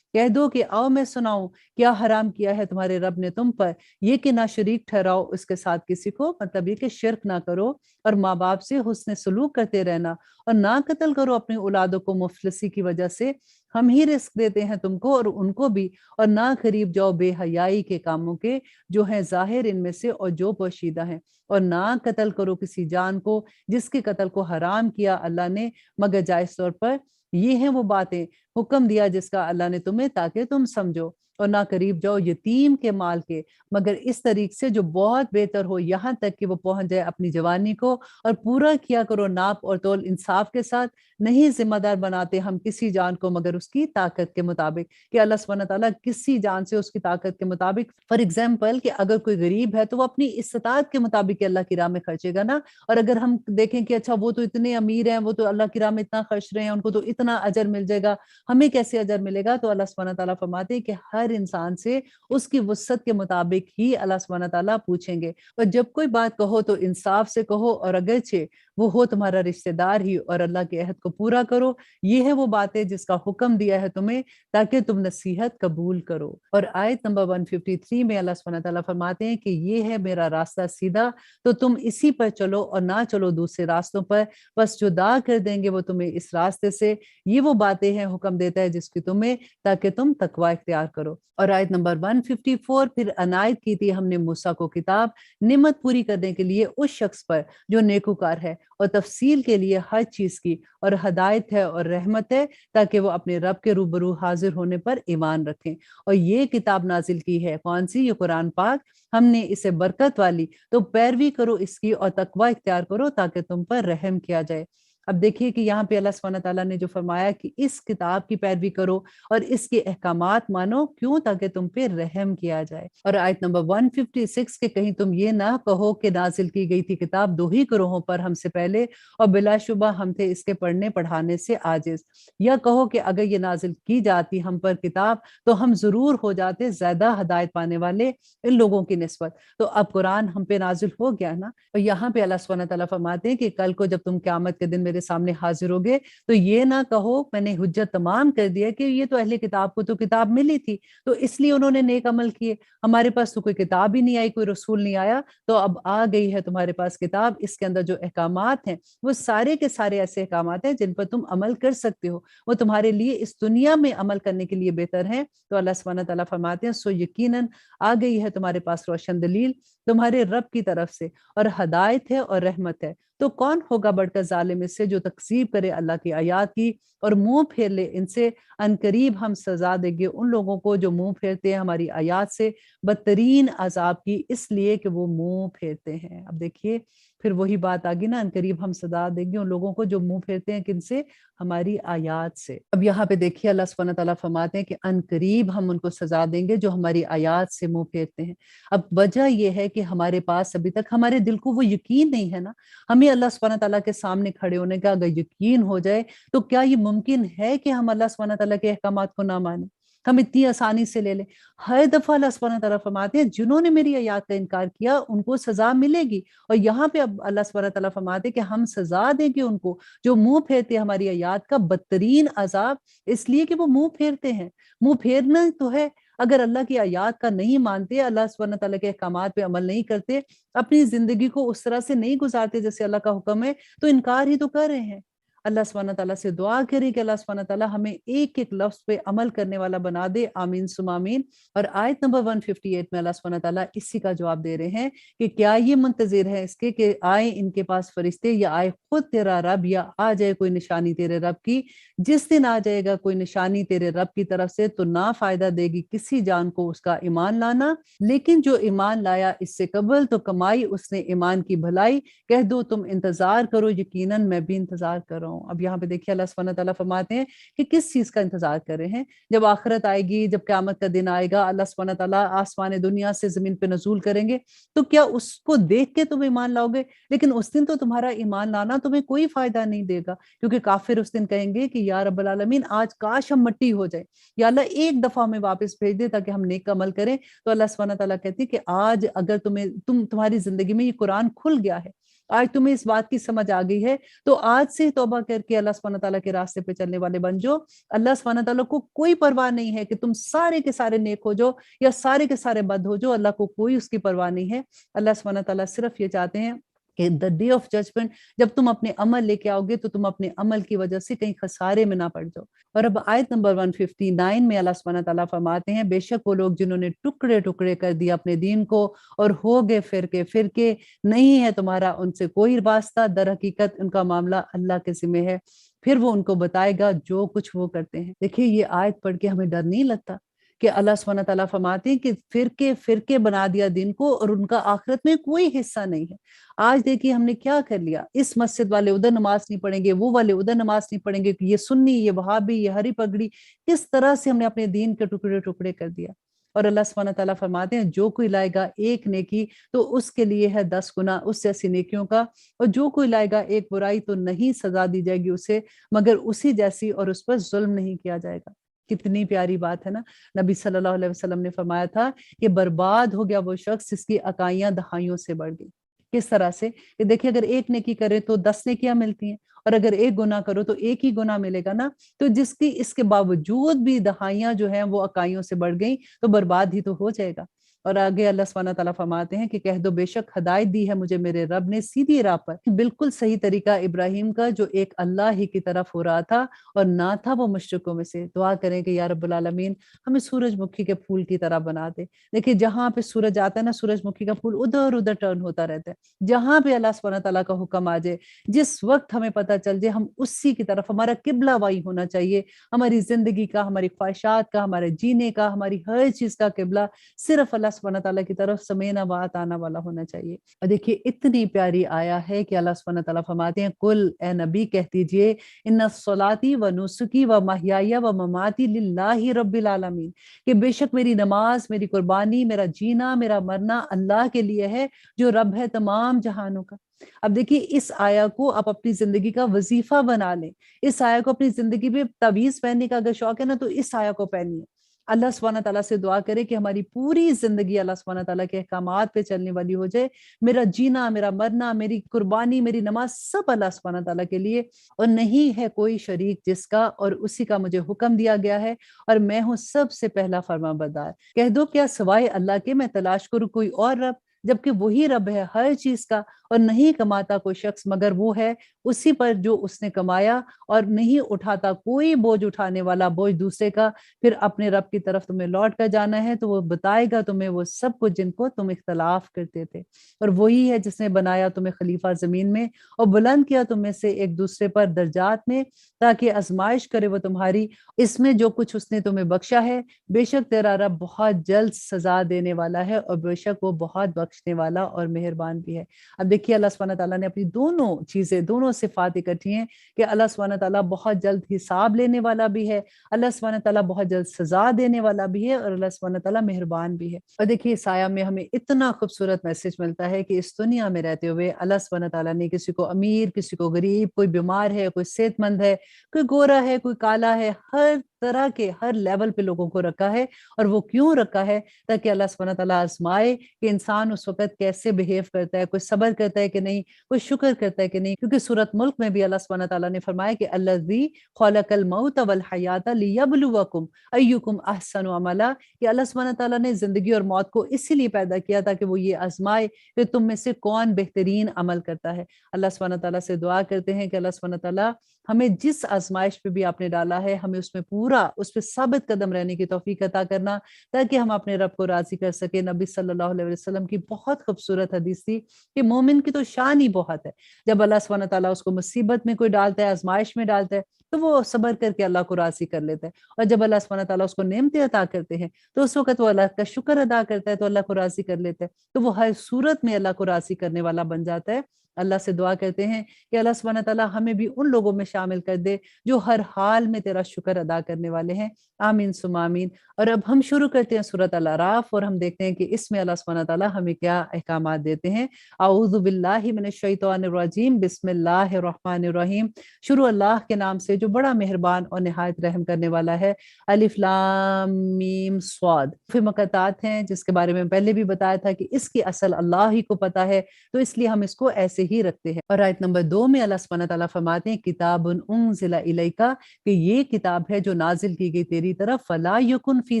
کہہ دو کہ آؤ میں سناؤں کیا حرام کیا ہے تمہارے رب نے تم پر، یہ کہ نہ شریک ٹھہراؤ اس کے ساتھ کسی کو، مطلب یہ کہ شرک نہ کرو، اور ماں باپ سے حسن سلوک کرتے رہنا، اور نہ قتل کرو اپنی اولادوں کو مفلسی کی وجہ سے، ہم ہی رزق دیتے ہیں تم کو اور ان کو بھی، اور نہ قریب جاؤ بے حیائی کے کاموں کے جو ہیں ظاہر ان میں سے اور جو پوشیدہ ہیں، اور نہ قتل کرو کسی جان کو جس کے قتل کو حرام کیا اللہ نے مگر جائز طور پر۔ یہ ہیں وہ باتیں حکم دیا جس کا اللہ نے تمہیں تاکہ تم سمجھو، اور نہ قریب جاؤ یتیم کے مال کے مگر اس طریق سے جو بہت بہتر ہو، یہاں تک کہ وہ پہنچ جائے اپنی جوانی کو، اور پورا کیا کرو ناپ اور تول انصاف کے ساتھ۔ نہیں ذمہ دار بناتے ہم کسی جان کو مگر اس کی طاقت کے مطابق، کہ اللہ سبحانہ تعالیٰ کسی جان سے اس کی طاقت کے مطابق، فار ایگزامپل کہ اگر کوئی غریب ہے تو وہ اپنی استطاعت کے مطابق اللہ کی راہ میں خرچے گا نا، اور اگر ہم دیکھیں کہ اچھا وہ تو اتنے امیر ہیں، وہ تو اللہ کی راہ میں اتنا خرچ رہے ہیں، ان کو تو اتنا اجر مل جائے گا، ہمیں کیسے اجر ملے گا؟ تو اللہ سبحانہ تعالیٰ فرماتے ہیں کہ ہر انسان سے اس کی وسعت کے مطابق ہی اللہ سبحانہ تعالیٰ پوچھیں گے، اور جب کوئی بات کہو تو انصاف سے کہو، اور اگرچہ وہ ہو تمہارا رشتہ دار ہی، اور اللہ کے عہد کو پورا کرو۔ یہ ہے وہ باتیں جس کا حکم دیا ہے تمہیں تاکہ تم نصیحت قبول کرو۔ اور آیت نمبر 153 میں اللہ سبحانہ تعالیٰ فرماتے ہیں کہ یہ ہے میرا راستہ سیدھا، تو تم اسی پر چلو اور نہ چلو دوسرے راستوں پر، بس جدا کر دیں گے وہ تمہیں اس راستے سے۔ یہ وہ باتیں ہیں حکم دیتا ہے جس کی تمہیں تاکہ تم تقوی اختیار کرو۔ اور آیت نمبر 154 پھر عنایت کی تھی ہم نے موسیٰ کو کتاب نعمت پوری کرنے کے لیے اس شخص پر جو نیکوکار ہے، اور تفصیل کے لیے ہر چیز کی، اور ہدایت ہے اور رحمت ہے تاکہ وہ اپنے رب کے روبرو حاضر ہونے پر ایمان رکھیں۔ اور یہ کتاب نازل کی ہے کون سی؟ یہ قرآن پاک، ہم نے اسے برکت والی، تو پیروی کرو اس کی اور تقوی اختیار کرو تاکہ تم پر رحم کیا جائے۔ اب دیکھیے کہ یہاں پہ اللہ سبحانہ تعالیٰ نے جو فرمایا کہ اس کتاب کی پیروی کرو اور اس کے احکامات مانو، کیوں؟ تاکہ تم پہ رحم کیا جائے۔ اور آیت نمبر 156 کہ کہیں تم یہ نہ کہو کہ نازل کی گئی تھی کتاب دو ہی گروہوں پر ہم سے پہلے، اور بلا شبہ ہم تھے اس کے پڑھنے پڑھانے سے عاجز، یا کہو کہ اگر یہ نازل کی جاتی ہم پر کتاب تو ہم ضرور ہو جاتے زیادہ ہدایت پانے والے ان لوگوں کی نسبت۔ تو اب قرآن ہم پہ نازل ہو گیا نا، اور یہاں پہ اللہ سبحانہ تعالیٰ فرماتے ہیں کہ کل کو جب تم قیامت کے دن میرے سامنے حاضر ہوگے تو یہ نہ کہو میں نے حجت تمام کر دیا کہ یہ تو اہل کتاب کو تو کتاب ملی تھی تو اس لیے انہوں نے نیک عمل کیے، ہمارے پاس تو کوئی کتاب ہی نہیں آئی، کوئی رسول نہیں آیا، تو اب آ گئی ہے تمہارے پاس کتاب، اس کے اندر جو احکامات ہیں وہ سارے کے سارے ایسے احکامات ہیں جن پر تم عمل کر سکتے ہو، وہ تمہارے لیے اس دنیا میں عمل کرنے کے لیے بہتر ہیں۔ تو اللہ سبحانہ تعالیٰ فرماتے ہیں سو یقیناً آ گئی ہے تمہارے پاس روشن دلیل، تمہارے رب کی طرف سے، اور ہدایت ہے اور رحمت ہے۔ تو کون ہوگا بڑھ کر ظالم اس سے جو تکذیب کرے اللہ کی آیات کی اور منہ پھیر لے ان سے؟ ان قریب ہم سزا دیں گے ان لوگوں کو جو منہ پھیرتے ہیں ہماری آیات سے، بدترین عذاب کی، اس لیے کہ وہ منہ پھیرتے ہیں۔ اب دیکھیے پھر وہی بات آگی نا، ان قریب ہم سزا دیں گے ان لوگوں کو جو منہ پھیرتے ہیں کن سے؟ ہماری آیات سے۔ اب یہاں پہ دیکھیے اللہ سبحانہ تعالیٰ فرماتے ہیں کہ ان قریب ہم ان کو سزا دیں گے جو ہماری آیات سے منہ پھیرتے ہیں۔ اب وجہ یہ ہے کہ ہمارے پاس ابھی تک ہمارے دل کو وہ یقین نہیں ہے نا۔ ہمیں اللہ سبحانہ تعالیٰ کے سامنے کھڑے ہونے کا اگر یقین ہو جائے تو کیا یہ ممکن ہے کہ ہم اللہ سبحانہ تعالیٰ کے احکامات کو نہ مانیں، ہم اتنی آسانی سے لے لیں؟ ہر دفعہ اللہ سبحانہ تعالیٰ فرماتے ہیں جنہوں نے میری آیات کا انکار کیا ان کو سزا ملے گی، اور یہاں پہ اب اللہ سبحانہ تعالیٰ فرماتے ہیں کہ ہم سزا دیں گے ان کو جو منہ پھیرتے ہیں ہماری آیات کا، بدترین عذاب، اس لیے کہ وہ منہ پھیرتے ہیں۔ منہ پھیرنا تو ہے، اگر اللہ کی آیات کا نہیں مانتے، اللہ سبحانہ تعالیٰ کے احکامات پہ عمل نہیں کرتے، اپنی زندگی کو اس طرح سے نہیں گزارتے جیسے اللہ کا حکم ہے، تو انکار ہی تو کر رہے ہیں۔ اللہ سبحانہ تعالیٰ سے دعا کریں کہ اللہ سبحانہ تعالیٰ ہمیں ایک ایک لفظ پہ عمل کرنے والا بنا دے، آمین ثم آمین۔ اور آیت نمبر 158 میں اللہ سبحانہ تعالیٰ اسی کا جواب دے رہے ہیں کہ کیا یہ منتظر ہے اس کے کہ آئے ان کے پاس فرشتے، یا آئے خود تیرا رب، یا آ جائے کوئی نشانی تیرے رب کی؟ جس دن آ جائے گا کوئی نشانی تیرے رب کی طرف سے تو نہ فائدہ دے گی کسی جان کو اس کا ایمان لانا، لیکن جو ایمان لایا اس سے قبل تو کمائی اس نے ایمان کی بھلائی، کہہ دو تم انتظار کرو، یقیناً میں بھی انتظار کر رہا ہوں۔ اب یہاں پہ دیکھیے اللہ سبحانہ تعالیٰ فرماتے ہیں کہ کس چیز کا انتظار کر رہے ہیں؟ جب آخرت آئے گی، جب قیامت کا دن آئے گا، اللہ سبحانہ تعالیٰ آسمان دنیا سے زمین پہ نزول کریں گے، تو کیا اس کو دیکھ کے تم ایمان لاؤ گے؟ لیکن اس دن تو تمہارا ایمان لانا تمہیں کوئی فائدہ نہیں دے گا، کیونکہ کافر اس دن کہیں گے کہ یا رب العالمین آج کاش ہم مٹی ہو جائے، یا اللہ ایک دفعہ ہمیں واپس بھیج دے تاکہ ہم نیک عمل کریں۔ تو اللہ سبحانہ تعالیٰ کہتے ہیں کہ آج اگر تمہاری زندگی میں یہ قرآن کھل گیا ہے، آج تمہیں اس بات کی سمجھ آ گئی ہے، تو آج سے توبہ کر کے اللہ سبحانہ تعالیٰ کے راستے پہ چلنے والے بن جو۔ اللہ سبحانہ تعالیٰ کو کوئی پرواہ نہیں ہے کہ تم سارے کے سارے نیک ہو جو یا سارے کے سارے بد ہو جو، اللہ کو کوئی اس کی پرواہ نہیں ہے۔ اللہ سبحانہ تعالیٰ صرف یہ چاہتے ہیں کہ the day of judgment جب تم اپنے عمل لے کے آؤ گے تو تم اپنے عمل کی وجہ سے کہیں خسارے میں نہ پڑ جاؤ۔ اور اب آیت نمبر 159 میں اللہ سبحانہ تعالیٰ فرماتے ہیں بے شک وہ لوگ جنہوں نے ٹکڑے ٹکڑے کر دیا اپنے دین کو اور ہو گئے فرقے فرقے، نہیں ہے تمہارا ان سے کوئی واسطہ، در حقیقت ان کا معاملہ اللہ کے ذمہ ہے، پھر وہ ان کو بتائے گا جو کچھ وہ کرتے ہیں۔ دیکھیے یہ آیت پڑھ کے ہمیں ڈر نہیں لگتا کہ اللہ سبحانہ تعالیٰ فرماتے ہیں کہ فرقے فرقے بنا دیا دین کو اور ان کا آخرت میں کوئی حصہ نہیں ہے۔ آج دیکھیے ہم نے کیا کر لیا، اس مسجد والے ادھر نماز نہیں پڑھیں گے، وہ والے ادھر نماز نہیں پڑھیں گے، یہ سنی، یہ وہابی، یہ ہری پگڑی، کس طرح سے ہم نے اپنے دین کے ٹکڑے ٹکڑے کر دیا۔ اور اللہ سبحانہ تعالیٰ فرماتے ہیں جو کوئی لائے گا ایک نیکی تو اس کے لیے ہے 10 گنا اس جیسی نیکیوں کا، اور جو کوئی لائے گا ایک برائی تو نہیں سزا دی جائے گی اسے مگر اسی جیسی، اور اس پر ظلم نہیں کیا جائے گا۔ کتنی پیاری بات ہے نا۔ نبی صلی اللہ علیہ وسلم نے فرمایا تھا کہ برباد ہو گیا وہ شخص جس کی عقائیاں دہائیوں سے بڑھ گئی۔ کس طرح سے کہ دیکھیے اگر ایک نیکی کرے تو 10 نیکیاں ملتی ہیں، اور اگر ایک گناہ کرو تو ایک ہی گناہ ملے گا نا۔ تو جس کی اس کے باوجود بھی دہائیاں جو ہیں وہ عقائیوں سے بڑھ گئیں تو برباد ہی تو ہو جائے گا۔ اور آگے اللہ سبحانہ تعالیٰ فرماتے ہیں کہ کہہ دو بے شک ہدایت دی ہے مجھے میرے رب نے سیدھی راہ پر، بالکل صحیح طریقہ ابراہیم کا جو ایک اللہ ہی کی طرف ہو رہا تھا اور نہ تھا وہ مشرکوں میں سے۔ دعا کریں کہ یا رب العالمین ہمیں سورج مکھی کے پھول کی طرح بنا دے۔ دیکھیں جہاں پہ سورج آتا ہے نا، سورج مکھی کا پھول ادھر ادھر ٹرن ہوتا رہتا ہے، جہاں پہ اللہ سبحانہ تعالیٰ کا حکم آ جائے، جس وقت ہمیں پتہ چل جائے، ہم اسی کی طرف، ہمارا قبلہ وہی ہونا چاہیے، ہماری زندگی کا، ہماری خواہشات کا، ہمارے جینے کا، ہماری ہر چیز کا قبلہ صرف اللہ سبحانہ تعالیٰ کی طرف سمینا وات آنا والا ہونا چاہیے۔ اور دیکھیے اتنی پیاری آیا ہے کہ اللہ سبحانہ تعالیٰ فرماتے ہیں کل اے نبی کہہ دیجئے ان صلاتی و نسکی و محیایا و مماتی للہ رب العالمین، کہ بے شک میری نماز، میری قربانی، میرا جینا، میرا مرنا اللہ کے لیے ہے جو رب ہے تمام جہانوں کا۔ اب دیکھیے اس آیا کو آپ اپنی زندگی کا وظیفہ بنا لیں، اس آیا کو اپنی زندگی میں تعویذ پہننے کا اگر شوق ہے نا تو اس آیا کو پہنیے۔ اللہ سبحانہ تعالیٰ سے دعا کرے کہ ہماری پوری زندگی اللہ سبحانہ تعالیٰ کے احکامات پہ چلنے والی ہو جائے، میرا جینا، میرا مرنا، میری قربانی، میری نماز سب اللہ سبحانہ تعالیٰ کے لیے، اور نہیں ہے کوئی شریک جس کا، اور اسی کا مجھے حکم دیا گیا ہے، اور میں ہوں سب سے پہلا فرما بردار۔ کہہ دو کیا سوائے اللہ کے میں تلاش کروں کوئی اور رب जबकि वही रब है हर चीज का, और नहीं कमाता कोई शख्स मगर वो है उसी पर जो उसने कमाया, और नहीं उठाता कोई बोझ उठाने वाला बोझ दूसरे का। फिर अपने रब की तरफ तुम्हें लौट कर जाना है, तो वो बताएगा तुम्हें वो सब कुछ जिनको तुम इख्तलाफ करते थे। और वही है जिसने बनाया तुम्हें खलीफा जमीन में और बुलंद किया तुम में से एक दूसरे पर दर्जात में, ताकि आजमाइश करे वो तुम्हारी इसमें जो कुछ उसने तुम्हें बख्शा है। बेशक तेरा रब बहुत जल्द सजा देने वाला है, और बेशक वो बहुत बख्शने वाला और मेहरबान भी है। अब देखिए अल्लाह सुब्हानहू तआला ने अपनी दोनों चीजें, दोनों सिफात इकट्ठी हैं कि अल्लाह सुब्हानहू तआला बहुत जल्द हिसाब लेने वाला भी है, अल्लाह सुब्हानहू तआला बहुत जल्द सजा देने वाला भी है, और अल्लाह सुब्हानहू तआला मेहरबान भी है। और देखिए इस आया में हमें इतना खूबसूरत मैसेज मिलता है कि इस दुनिया में रहते हुए अल्लाह सुब्हानहू तआला ने किसी को अमीर, किसी को गरीब, कोई बीमार है, कोई सेहतमंद है, कोई गोरा है, कोई काला है, हर तरह के हर लेवल पे लोगों को रखा है। और वो क्यों रखा है? ताकि अल्लाह सुब्हानहू तआला आजमाए कि इंसान उस वक्त कैसे बिहेव करता है, कोई सब्र करता है कि नहीं, कोई शुक्र करता है कि नहीं। क्योंकि सूरत मुल्क में भी अल्लाह सुब्हानहू तआला ने फरमाया कि अल्लज़ी खलक़ल मौत वल हयाता लियब्लुवकुम अय्युकुम अहसनु अमला, कि अल्लाह सुब्हानहू तआला ने जिंदगी और मौत को इसीलिए पैदा किया ताकि वो ये आजमाए कि तुम में से कौन बेहतरीन अमल करता है। अल्लाह सुब्हानहू तआला से दुआ करते हैं कि अल्लाह सुब्हानहू तआला हमें जिस आजमाइश पे भी आपने डाला है, हमें उसमें पूरा उस पे साबित कदम रहने की तौफीक अता करना, ताकि हम अपने रब को राजी कर सके। नबी सल्लल्लाहु अलैहि वसल्लम की बहुत खूबसूरत हदीस थी कि मोमिन की तो शान ही बहुत है, जब अल्लाह सुब्हानहू तआला उसको मुसीबत में कोई डालता है, आजमाइश में डालता है, तो वो सब्र करके अल्लाह को राजी कर लेता है। और जब अल्लाह सुब्हानहू तआला उसको नेमतें अता करते हैं, तो उस वक्त वो अल्लाह का शुक्र अदा करता है, तो अल्लाह को राजी कर लेता है। तो वो हर सूरत में अल्लाह को राजी करने वाला बन जाता है। अल्लाह से दुआ करते हैं कि अल्लाह सुब्हानहू तआला हमें भी उन लोगों में शामिल कर दे जो हर हाल में तेरा शुक्र अदा करने वाले हैं। आमीन सुम्मा आमीन। और अब हम शुरू करते हैं सूरत अल अराफ, और हम देखते हैं कि इसमें अल्लाह सुब्हानहू तआला हमें क्या अहकामात देते हैं। औज़ु बिल्लाहि मिनश शैतानिर रजीम, बिस्मिल्लाहिर रहमानिर रहीम। शुरू अल्लाह के नाम से जो बड़ा मेहरबान और निहायत रहम करने वाला है। अलिफ लाम मीम स्वाद फिर मुक़त्तात हैं, जिसके बारे में पहले भी बताया था कि इसकी असल अल्लाह ही को पता है, तो इसलिए हम इसको ऐसे ही रखते हैं। और आयत नंबर 2 में अल्लाह सुब्हानहू तआला फरमाते हैं किताबुन उन्ज़िला इलैका, कि ये किताब है जो नाजिल की गई तेरी तरफ, फला यकुन फी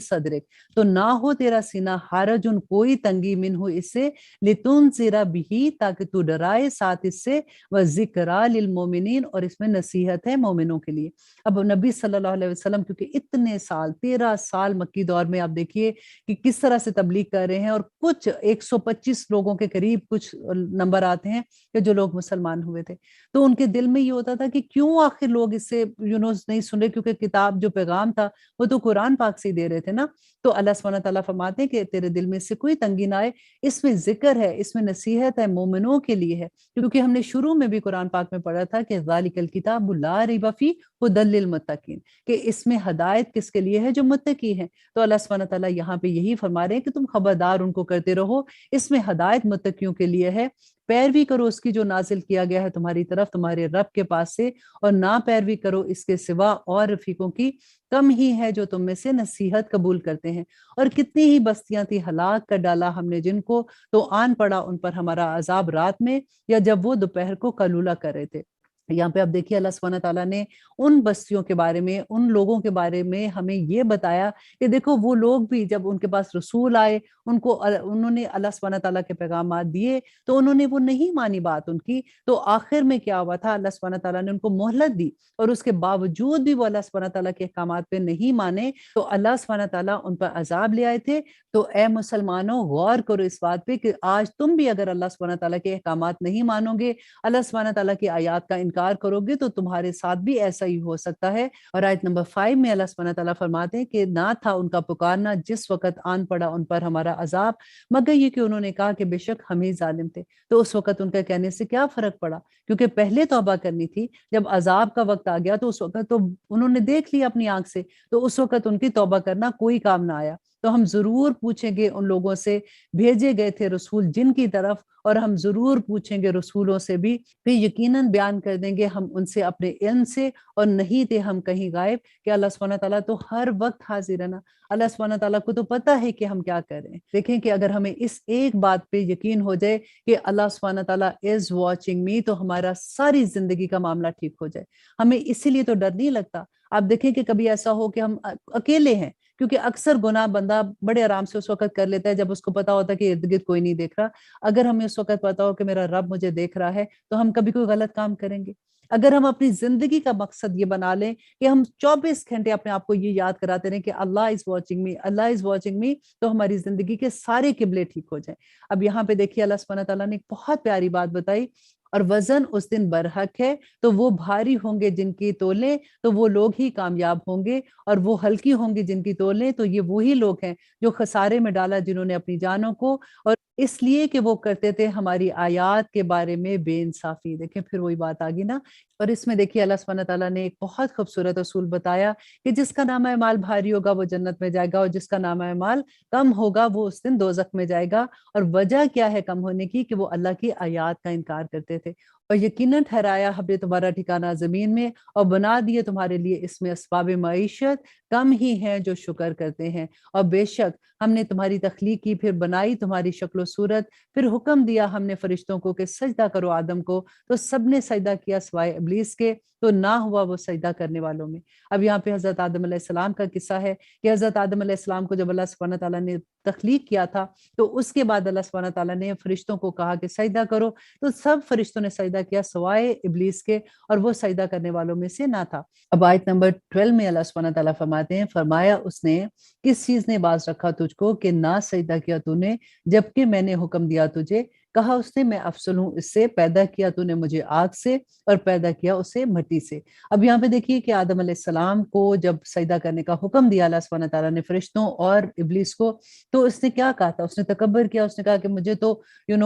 सदरिक, तो ना हो तेरा सीना हरजुन कोई तंगी मिनहु इससे, लितुनज़िरा बिही, ताकि तू डराए साथ इससे, व ज़िक्रा लिल मोमिनीन, और इसमें नसीहत है मोमिनों के लिए। अब नबी सल्लल्लाहु अलैहि वसल्लम क्योंकि इतने साल 13 साल मक्की दौर में आप देखिए कि किस तरह से तबलीग कर रहे हैं, और कुछ 125 लोगों के करीब कुछ नंबर आते हैं कि जो लोग मुसलमान हुए थे, तो उनके दिल में ये होता था कि क्यों आखिर लोग इससे नहीं सुन रहे, क्योंकि किताब जो पैगाम था वो तो कुरान पाक से ही दे रहे थे ना। तो अल्लाह सुब्हानहू तआला फरमाते हैं कि तेरे दिल में इससे कोई तंगी ना आए, इसमें जिक्र है, इसमें नसीहत है, मोमिनों के लिए है। क्योंकि हमने शुरू में भी कुरान पाक में पढ़ा था कि ज़ालिकल किताबु ला रैब फीह हुदल लिल मुत्तकीन, कि इसमें हदायत किसके लिए है? जो मुत्तकी हैं। तो अल्लाह सुब्हानहू तआला यहाँ पे यही फरमा रहे हैं कि तुम खबरदार उनको करते रहो, इसमें हदायत मुत्तकियों के लिए है। पैरवी करो उसकी जो नाजिल किया गया है तुम्हारी तरफ तुम्हारे रब के पास से, और ना पैरवी करो इसके सिवा और रफीकों की, कम ही है जो तुम में से नसीहत कबूल करते हैं। और कितनी ही बस्तियां थी हलाक कर डाला हमने जिनको, तो आन पड़ा उन पर हमारा अजाब रात में, या जब वो दोपहर को कलूला कर रहे थे। यहाँ पे आप देखिए अल्लाह सुब्हानहू तआला ने उन बस्तियों के बारे में, उन लोगों के बारे में हमें ये बताया कि देखो वो लोग भी जब उनके पास रसूल आए, उन्होंने अल्लाह सुब्हानहू तआला के पैगामात दिए, तो उन्होंने वो नहीं मानी बात उनकी। तो आखिर में क्या हुआ था? अल्लाह सुब्हानहू तआला ने उनको मोहलत दी, और उसके बावजूद भी वो अल्लाह सुब्हानहू तआला के अहकामात पे नहीं माने, तो अल्लाह सुब्हानहू तआला उन पर अजाब ले आए थे। तो ए मुसलमानों, गौर करो इस बात पे कि आज तुम भी अगर अल्लाह सुब्हानहू तआला के अहकामात नहीं मानोगे, अल्लाह सुब्हानहू तआला की आयत का इनकार करोगे, तो तुम्हारे साथ भी ऐसा ही हो सकता है। और आयत नंबर 5 में अल्लाह सुब्हानहू तआला फरमाते हैं कि ना था उनका पुकारना जिस वक्त आन पड़ा उन पर हमारा अजाब, मगर ये कि उन्होंने कहा कि बेशक हम ही जालिम थे। तो उस वक्त उनका कहने से क्या फर्क पड़ा? क्योंकि पहले तौबा करनी थी, जब अजाब का वक्त आ गया तो उस वक्त तो उन्होंने देख लिया अपनी आंख से, तो उस वक्त उनकी तौबा करना कोई काम ना आया। तो हम जरूर पूछेंगे उन लोगों से, भेजे गए थे रसूल जिनकी तरफ, और हम जरूर पूछेंगे रसूलों से भी, फिर यकीनन बयान कर देंगे हम उनसे अपने इल्म से, और नहीं थे हम कहीं गायब। कि अल्लाह सुब्हानहू तआला तो हर वक्त हाजिर है ना, अल्लाह सुब्हानहू तआला को तो पता है कि हम क्या कर रहे हैं। देखें कि अगर हमें इस एक बात पे यकीन हो जाए कि अल्लाह सुब्हानहू तआला इज वॉचिंग मी, तो हमारा सारी जिंदगी का मामला ठीक हो जाए। हमें इसीलिए तो डर नहीं लगता। आप देखें कि कभी ऐसा हो कि हम अकेले हैं, کیونکہ اکثر گناہ بندہ بڑے آرام سے اس وقت کر لیتا ہے جب اس کو پتا ہوتا ہے کہ ارد گرد کوئی نہیں دیکھ رہا. اگر ہمیں اس وقت پتا ہو کہ میرا رب مجھے دیکھ رہا ہے تو ہم کبھی کوئی غلط کام کریں گے. اگر ہم اپنی زندگی کا مقصد یہ بنا لیں کہ ہم 24 گھنٹے اپنے آپ کو یہ یاد کراتے رہیں کہ اللہ is watching me, Allah is watching me, تو ہماری زندگی کے سارے قبلے ٹھیک ہو جائیں. اب یہاں پہ دیکھیے اللہ سبحانہ تعالیٰ نے ایک بہت پیاری بات بتائی. اور وزن اس دن برحق ہے تو وہ بھاری ہوں گے جن کی تولیں تو وہ لوگ ہی کامیاب ہوں گے، اور وہ ہلکی ہوں گی جن کی تولیں تو یہ وہی لوگ ہیں جو خسارے میں ڈالا جنہوں نے اپنی جانوں کو، اور اس لیے کہ وہ کرتے تھے ہماری آیات کے بارے میں بے انصافی. دیکھیں پھر وہی بات آگی نا. اور اس میں دیکھیے اللہ سبحانہ تعالیٰ نے ایک بہت خوبصورت اصول بتایا کہ جس کا نامہ اعمال بھاری ہوگا وہ جنت میں جائے گا، اور جس کا نامہ اعمال کم ہوگا وہ اس دن دوزخ میں جائے گا. اور وجہ کیا ہے کم ہونے کی؟ کہ وہ اللہ کی آیات کا انکار کرتے تھے. اور یقیناً ٹھہرایا ہم نے تمہارا ٹھکانہ زمین میں، اور بنا دیے تمہارے لیے اس میں اسباب معیشت، کم ہی ہیں جو شکر کرتے ہیں. اور بے شک ہم نے تمہاری تخلیق کی، پھر بنائی تمہاری شکل و صورت، پھر حکم دیا ہم نے فرشتوں کو کہ سجدہ کرو آدم کو، تو سب نے سجدہ کیا سوائے ابلیس کے، تو نہ ہوا وہ سجدہ کرنے والوں میں. اب یہاں پہ حضرت آدم علیہ السلام کا قصہ ہے کہ حضرت آدم علیہ السلام کو جب اللہ سبحانہ تعالیٰ نے تخلیق کیا تھا تو اس کے بعد اللہ سبحانہ تعالیٰ نے فرشتوں کو کہا کہ سجدہ کرو، تو سب فرشتوں نے سجدہ کیا سوائے ابلیس کے، اور وہ سجدہ کرنے والوں میں سے نہ تھا. اب آیت نمبر 12 میں اللہ سبحانہ تعالیٰ فرماتے ہیں، فرمایا اس نے کس چیز نے باز رکھا تجھ کو کہ نہ سجدہ کیا تو نے جبکہ میں نے حکم دیا تجھے؟ کہا اس نے میں افضل ہوں اس سے، پیدا کیا تو نے مجھے آگ سے اور پیدا کیا اسے مٹی سے. اب یہاں پہ دیکھیے کہ آدم علیہ السلام کو جب سجدہ کرنے کا حکم دیا اللہ سبحانہ تعالیٰ نے فرشتوں اور ابلیس کو، تو اس نے کیا کہا تھا؟ اس نے تکبر کیا. اس نے کہا کہ مجھے تو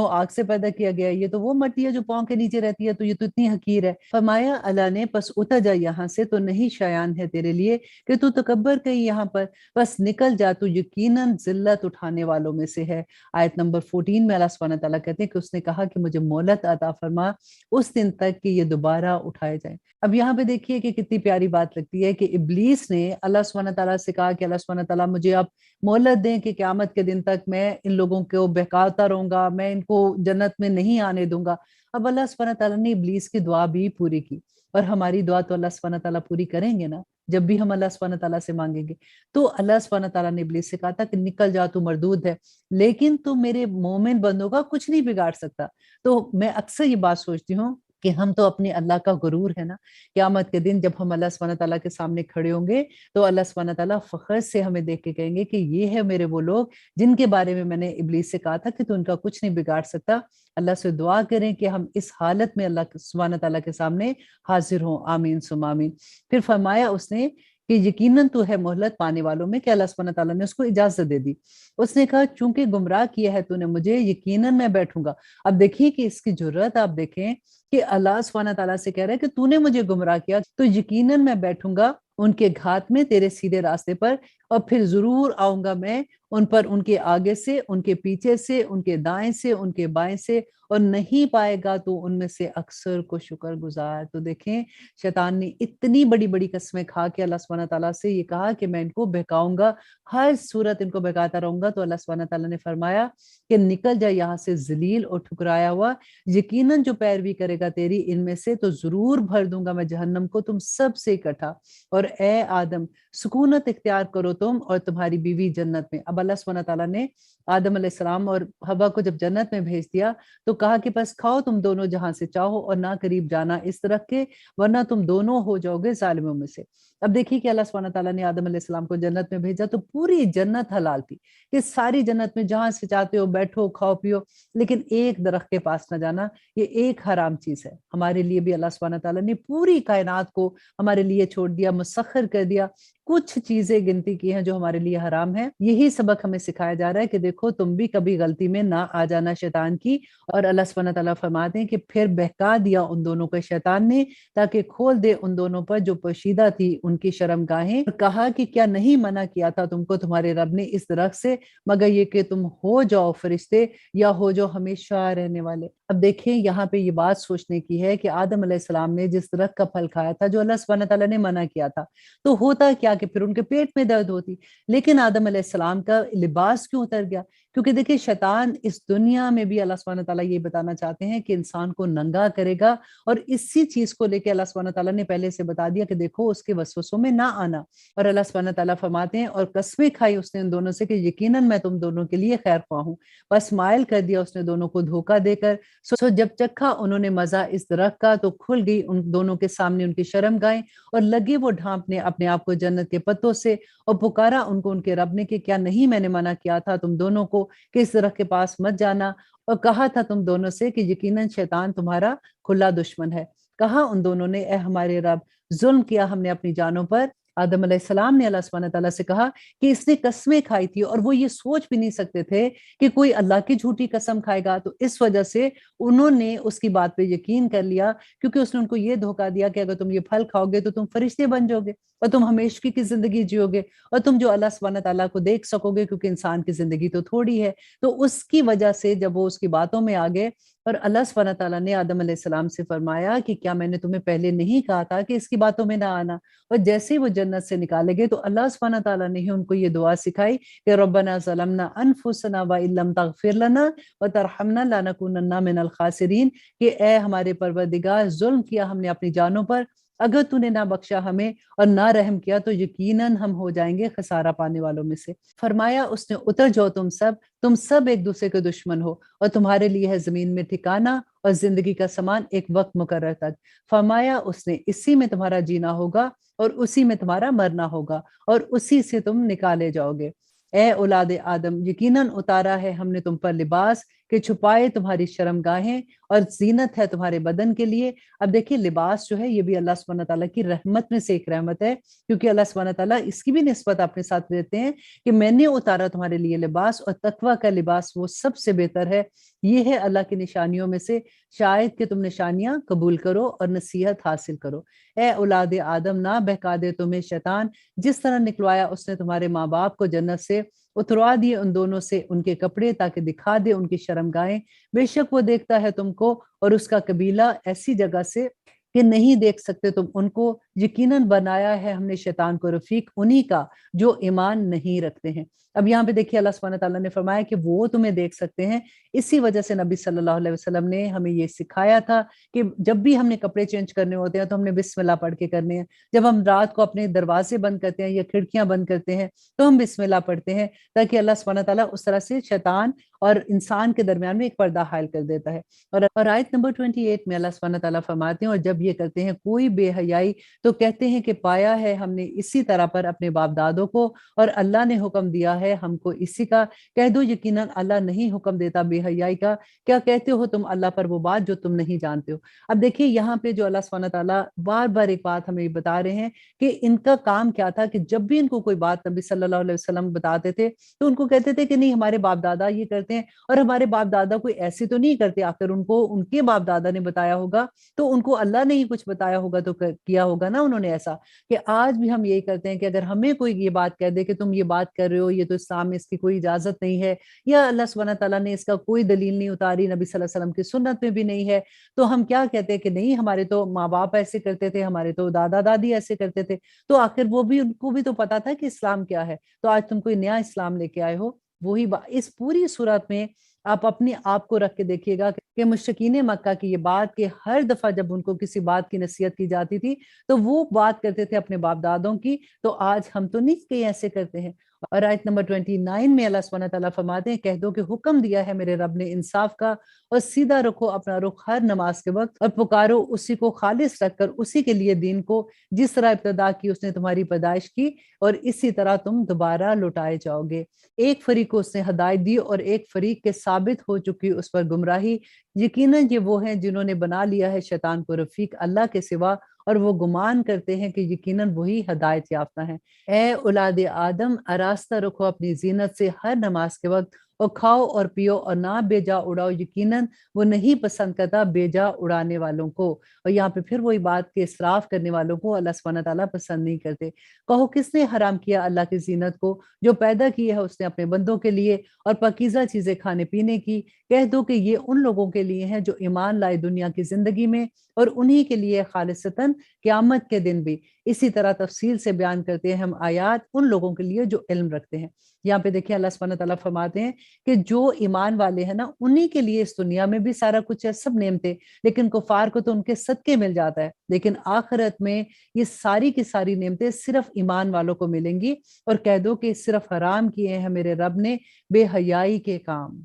آگ سے پیدا کیا گیا، یہ تو وہ مٹی ہے جو پاؤں کے نیچے رہتی ہے، تو یہ تو اتنی حقیر ہے. فرمایا اللہ نے پس اتر جا یہاں سے، تو نہیں شایان ہے تیرے لیے کہ تو تکبر کہیں یہاں پر، بس نکل جا، تو یقیناً ذلت اٹھانے والوں میں سے ہے. آیت نمبر 14 میں اللہ سبحانہ تعالیٰ کہتے ہیں کہ اس نے کہا کہ مجھے مہلت عطا فرما اس دن تک کہ یہ دوبارہ اٹھائے جائیں. اب یہاں پہ دیکھیے کہ کتنی پیاری بات لگتی ہے کہ ابلیس نے اللہ سبحانہ تعالیٰ سے کہا کہ اللہ سبحانہ تعالیٰ مجھے آپ مہلت دیں کہ قیامت کے دن تک میں ان لوگوں کو بہکاتا رہوں گا، میں ان کو جنت میں نہیں آنے دوں گا. اب اللہ سبحانہ تعالیٰ نے ابلیس کی دعا بھی پوری کی، اور ہماری دعا تو اللہ سبحانہ تعالیٰ پوری کریں گے نا جب بھی ہم اللہ سبحانہ تعالیٰ سے مانگیں گے. تو اللہ سبحانہ تعالیٰ نے ابلیس سے کہا تھا کہ نکل جا، تو مردود ہے، لیکن تو میرے مومن بندوں کا کچھ نہیں بگاڑ سکتا. تو میں اکثر یہ بات سوچتی ہوں کہ ہم تو اپنے اللہ کا غرور ہے نا، قیامت کے دن جب ہم اللہ سبحانہ تعالیٰ کے سامنے کھڑے ہوں گے تو اللہ سبحانہ تعالیٰ فخر سے ہمیں دیکھ کے کہیں گے کہ یہ ہے میرے وہ لوگ جن کے بارے میں نے ابلیس سے کہا تھا کہ تو ان کا کچھ نہیں بگاڑ سکتا. اللہ سے دعا کریں کہ ہم اس حالت میں اللہ سبحانہ تعالیٰ کے سامنے حاضر ہوں. آمین ثم آمین. پھر فرمایا اس نے کہ یقیناً تو ہے مہلت پانے والوں میں، کہ اللہ سبحانہ تعالیٰ نے اس کو اجازت دے دی. اس نے کہا چونکہ گمراہ کیا ہے تو نے مجھے، یقیناً میں بیٹھوں گا. اب دیکھیے کہ اس کی جرات آپ دیکھیں کہ اللہ سبحانہ تعالیٰ سے کہہ رہا ہے کہ تو نے مجھے گمراہ کیا تو یقیناً میں بیٹھوں گا ان کے گھات میں تیرے سیدھے راستے پر، اور پھر ضرور آؤں گا میں ان پر، ان کے آگے سے، ان کے پیچھے سے، ان کے دائیں سے، ان کے بائیں سے، اور نہیں پائے گا تو ان میں سے اکثر کو شکر گزار. تو دیکھیں شیطان نے اتنی بڑی بڑی قسمیں کھا کے اللہ سبحانہ تعالیٰ سے یہ کہا کہ میں ان کو بہکاؤں گا، ہر صورت ان کو بہکاتا رہوں گا. تو اللہ سبحانہ تعالیٰ نے فرمایا کہ نکل جا یہاں سے ذلیل اور ٹھکرایا ہوا، یقیناً جو پیروی کرے گا تیری ان میں سے تو ضرور بھر دوں گا میں جہنم کو تم سب سے اکٹھا. اور اے آدم سکونت اختیار کرو تم اور تمہاری بیوی جنت میں. اب اللہ سبحانہ تعالیٰ نے آدم علیہ السلام اور حوا کو جب جنت میں بھیج دیا تو کہا کہ بس کھاؤ تم دونوں جہاں سے چاہو، اور نہ قریب جانا اس درخت کے ورنہ تم دونوں ہو جاؤ گے ظالموں میں سے. اب دیکھیے کہ اللہ سبحانہ تعالیٰ نے آدم علیہ السلام کو جنت میں بھیجا تو پوری جنت حلال تھی کہ ساری جنت میں جہاں سے چاہتے ہو بیٹھو کھاؤ پیو، لیکن ایک درخت کے پاس نہ جانا، یہ ایک حرام چیز ہے. ہمارے لیے بھی اللہ سبحانہ تعالیٰ نے پوری کائنات کو ہمارے لیے چھوڑ دیا، مسخر کر دیا. کچھ چیزیں گنتی کی ہیں جو ہمارے لیے حرام ہیں. یہی سبق ہمیں سکھایا جا رہا ہے کہ دیکھو تم بھی کبھی غلطی میں نہ آ جانا شیطان کی. اور اللہ سبحانہ تعالیٰ فرماتے ہیں کہ پھر بہکا دیا ان دونوں کو شیطان نے تاکہ کھول دے ان دونوں پر جو پوشیدہ تھی ان کی شرم گاہیں، کہا کہ کیا نہیں منع کیا تھا تم کو تمہارے رب نے اس درخت سے مگر یہ کہ تم ہو جاؤ فرشتے یا ہو جاؤ ہمیشہ رہنے والے. اب دیکھیں یہاں پہ یہ بات سوچنے کی ہے کہ آدم علیہ السلام نے جس درخت کا پھل کھایا تھا جو اللہ سبحانہ تعالیٰ نے منع کیا تھا تو ہوتا کیا کہ پھر ان کے پیٹ میں درد ہوتی، لیکن آدم علیہ السلام کا لباس کیوں اتر گیا؟ क्योंकि देखिए शैतान इस दुनिया में भी अल्लाह सुब्हानहू तआला ये बताना चाहते हैं कि इंसान को नंगा करेगा, और इसी चीज को लेके अल्लाह सुब्हानहू तआला ने पहले से बता दिया कि देखो उसके वसवसों में ना आना। और अल्लाह सुब्हानहू तआला फरमाते हैं, और कसमें खाई उसने उन दोनों से कि यकीनन मैं तुम दोनों के लिए खैर ख्वाह हूँ। बस मायल कर दिया उसने दोनों को धोखा देकर। सो जब चखा उन्होंने मजा इस दरख्त का, तो खुल गई उन दोनों के सामने उनकी शर्मगाहें, और लगे वो ढांपने अपने आप को जन्नत के पत्तों से, और पुकारा उनको उनके रब ने कि क्या नहीं मैंने मना किया था तुम दोनों को कि इस दरख्त के पास मत जाना, और कहा था तुम दोनों से कि यकीनन शैतान तुम्हारा खुला दुश्मन है। कहा उन दोनों ने, ए हमारे रब, जुल्म किया हमने अपनी जानों पर। आदम अलैहिस्सलाम ने अल्लाह सुब्हानहू तआला से कहा कि इसने कसमें खाई थी, और वो ये सोच भी नहीं सकते थे कि कोई अल्लाह की झूठी कसम खाएगा। तो इस वजह से उन्होंने उसकी बात पे यकीन कर लिया, क्योंकि उसने उनको ये धोखा दिया कि अगर तुम ये फल खाओगे तो तुम फरिश्ते बन जाओगे, और तुम हमेशा की जिंदगी जियोगे, और तुम जो अल्लाह सुब्हानहू तआला को देख सकोगे, क्योंकि इंसान की जिंदगी तो थोड़ी है। तो उसकी वजह से जब वो उसकी बातों में आ गए, और अल्लाह सुब्हानहू तआला ने आदम अलैहिस्सलाम से फरमाया कि क्या मैंने तुम्हें पहले नहीं कहा था कि इसकी बातों में ना आना। और जैसे ही वो जन्नत से निकाले गए, तो अल्लाह सुब्हानहू तआला ने ही उनको ये दुआ सिखाई कि रब्बना ज़लमना अनफुसना व इल्लम तगफिर लना व तरहमना लनकुनन्ना मिनल खासिरीन, कि ए हमारे परवरदिगार, जुल्म किया हमने अपनी जानों पर, अगर तूने ना बख्शा हमें और ना रहम किया तो यकीनन हम हो जाएंगे खसारा पाने वालों में से। फरमाया उसने, उतर जाओ तुम सब एक दूसरे के दुश्मन हो, और तुम्हारे लिए है जमीन में ठिकाना और जिंदगी का सामान एक वक्त मुकर्रर तक। फरमाया उसने, इसी में तुम्हारा जीना होगा और उसी में तुम्हारा मरना होगा, और उसी से तुम निकाले जाओगे। ए औलाद आदम, यकीनन उतारा है हमने तुम पर लिबास कि छुपाए तुम्हारी शर्मगाहें, और जीनत है तुम्हारे बदन के लिए। अब देखिए लिबास जो है ये भी अल्लाह सुब्हानहू तआला की रहमत में से एक रहमत है, क्योंकि अल्लाह सुब्हानहू तआला इसकी भी निस्बत अपने साथ देते हैं कि मैंने उतारा तुम्हारे लिए लिबास, और तकवा का लिबास वो सबसे बेहतर है। ये है अल्लाह की निशानियों में से, शायद कि तुम निशानियां कबूल करो और नसीहत हासिल करो। ए औलाद आदम, ना बहका दे तुम्हें शैतान, जिस तरह निकलवाया उसने तुम्हारे माँ बाप को जन्नत से, उतरवा दिए उन दोनों से उनके कपड़े ताकि दिखा दे उनकी शर्मगाहें। बेशक वो देखता है तुमको और उसका कबीला ऐसी जगह से कि नहीं देख सकते तुम उनको। यकीनन बनाया है हमने शैतान को रफीक उन्हीं का जो ईमान नहीं रखते हैं। अब यहाँ पे देखिए अल्लाह सुब्हानहू तआला ने फरमाया कि वो तुम्हें देख सकते हैं। इसी वजह से नबी सल्लल्लाहु अलैहि वसल्लम ने हमें ये सिखाया था कि जब भी हमने कपड़े चेंज करने होते हैं तो हमने बिस्मिल्लाह पढ़ के करने हैं। जब हम रात को अपने दरवाजे बंद करते हैं या खिड़कियां बंद करते हैं तो हम बिस्मिल्लाह पढ़ते हैं, ताकि अल्लाह सुब्हानहू तआला उस तरह से शैतान और इंसान के दरमियान में एक पर्दा हायल कर देता है। और आयत नंबर 28 में अल्लाह सुब्हानहू तआला फरमाते हैं, और जब ये करते हैं कोई बेहयाई तो कहते हैं कि पाया है हमने इसी तरह पर अपने बाप दादों को, और अल्लाह ने हुक्म दिया है हमको इसी का। कह दो यकीनन अल्लाह नहीं हुक्म देता बेहयाई का। क्या कहते हो तुम अल्लाह पर वो बात जो तुम नहीं जानते हो। अब देखिए यहाँ पे जो अल्लाह सुब्हानहू तआला बार बार एक बात हमें बता रहे हैं कि इनका काम क्या था, कि जब भी इनको कोई बात नबी सल्लल्लाहु अलैहि वसल्लम बताते थे तो उनको कहते थे कि नहीं हमारे बाप दादा ये करते हैं, और हमारे बाप दादा कोई ऐसे तो नहीं करते। आखिर उनको उनके बाप दादा ने बताया होगा, तो उनको अल्लाह ने ही कुछ बताया होगा, तो किया होगा ना उन्होंने ऐसा। कि आज भी हम यही करते हैं कि अगर हमें कोई ये बात कह दे कि तुम ये बात कर रहे हो, ये तो इस्लाम में इसकी कोई इजाजत नहीं है, या अल्लाह सुब्हानहू तआला ने इसका कोई दलील नहीं उतारी, नबी सल्लल्लाहु अलैहि वसल्लम की सुन्नत में भी नहीं है, तो हम क्या कहते हैं कि नहीं हमारे तो माँ बाप ऐसे करते थे, हमारे तो दादा दादी ऐसे करते थे। तो आखिर वो भी, उनको भी तो पता था कि इस्लाम क्या है, तो आज तुम कोई नया इस्लाम लेके आए हो। वही इस पूरी सूरत में आप अपने आप को रख के देखिएगा कि मुश्रिकीन मक्का की ये बात, कि हर दफा जब उनको किसी बात की नसीहत की जाती थी तो वो बात करते थे अपने बाप दादों की। तो आज हम तो नहीं कहीं ऐसे करते हैं। और आयत नंबर 29 में अल्लाह सुब्हानहू तआला फरमाते हैं, कह दो कि हुक्म दिया है मेरे रब ने इंसाफ का, और सीधा रखो अपना रुख हर नमाज के वक्त, और पुकारो उसी को खालिस रखकर उसी के लिए दीन को, जिस तरह इब्तदा की उसने तुम्हारी पैदाइश की, और इसी तरह तुम दोबारा लौटाए जाओगे। एक फरीक को उसने हदायत दी और एक फरीक के साबित हो चुकी उस पर गुमराही। यकीनन ये वो हैं जिन्होंने बना लिया है शैतान को रफीक अल्लाह के सिवा, और वो गुमान करते हैं कि यकीनन वही हदायत याफ्ता है। ए औलाद आदम, आरास्ता रखो अपनी जीनत से हर नमाज के वक्त, और खाओ और पियो और ना बेजा उड़ाओ, यकीनन वो नहीं पसंद करता बेजा उड़ाने वालों को। और यहाँ पे फिर वही बात के इसराफ करने वालों को अल्लाह सुब्हानहू तआला पसंद नहीं करते। कहो किसने हराम किया अल्लाह की जीनत को, जो पैदा की है उसने अपने बंदों के लिए, और पाकीज़ा चीजें खाने पीने की। कह दो कि ये उन लोगों के लिए हैं जो ईमान लाए दुनिया की जिंदगी में, और उन्हीं के लिए खालिसतन क़यामत के दिन भी। اسی طرح تفصیل سے بیان کرتے ہیں ہم آیات ان لوگوں کے لیے جو علم رکھتے ہیں۔ یہاں پہ دیکھیں اللہ سبحانہ تعالیٰ فرماتے ہیں کہ جو ایمان والے ہیں نا انہی کے لیے اس دنیا میں بھی سارا کچھ ہے، سب نعمتیں، لیکن کفار کو تو ان کے صدقے مل جاتا ہے، لیکن آخرت میں یہ ساری کی ساری نعمتیں صرف ایمان والوں کو ملیں گی۔ اور کہہ دو کہ صرف حرام کیے ہیں میرے رب نے بے حیائی کے کام،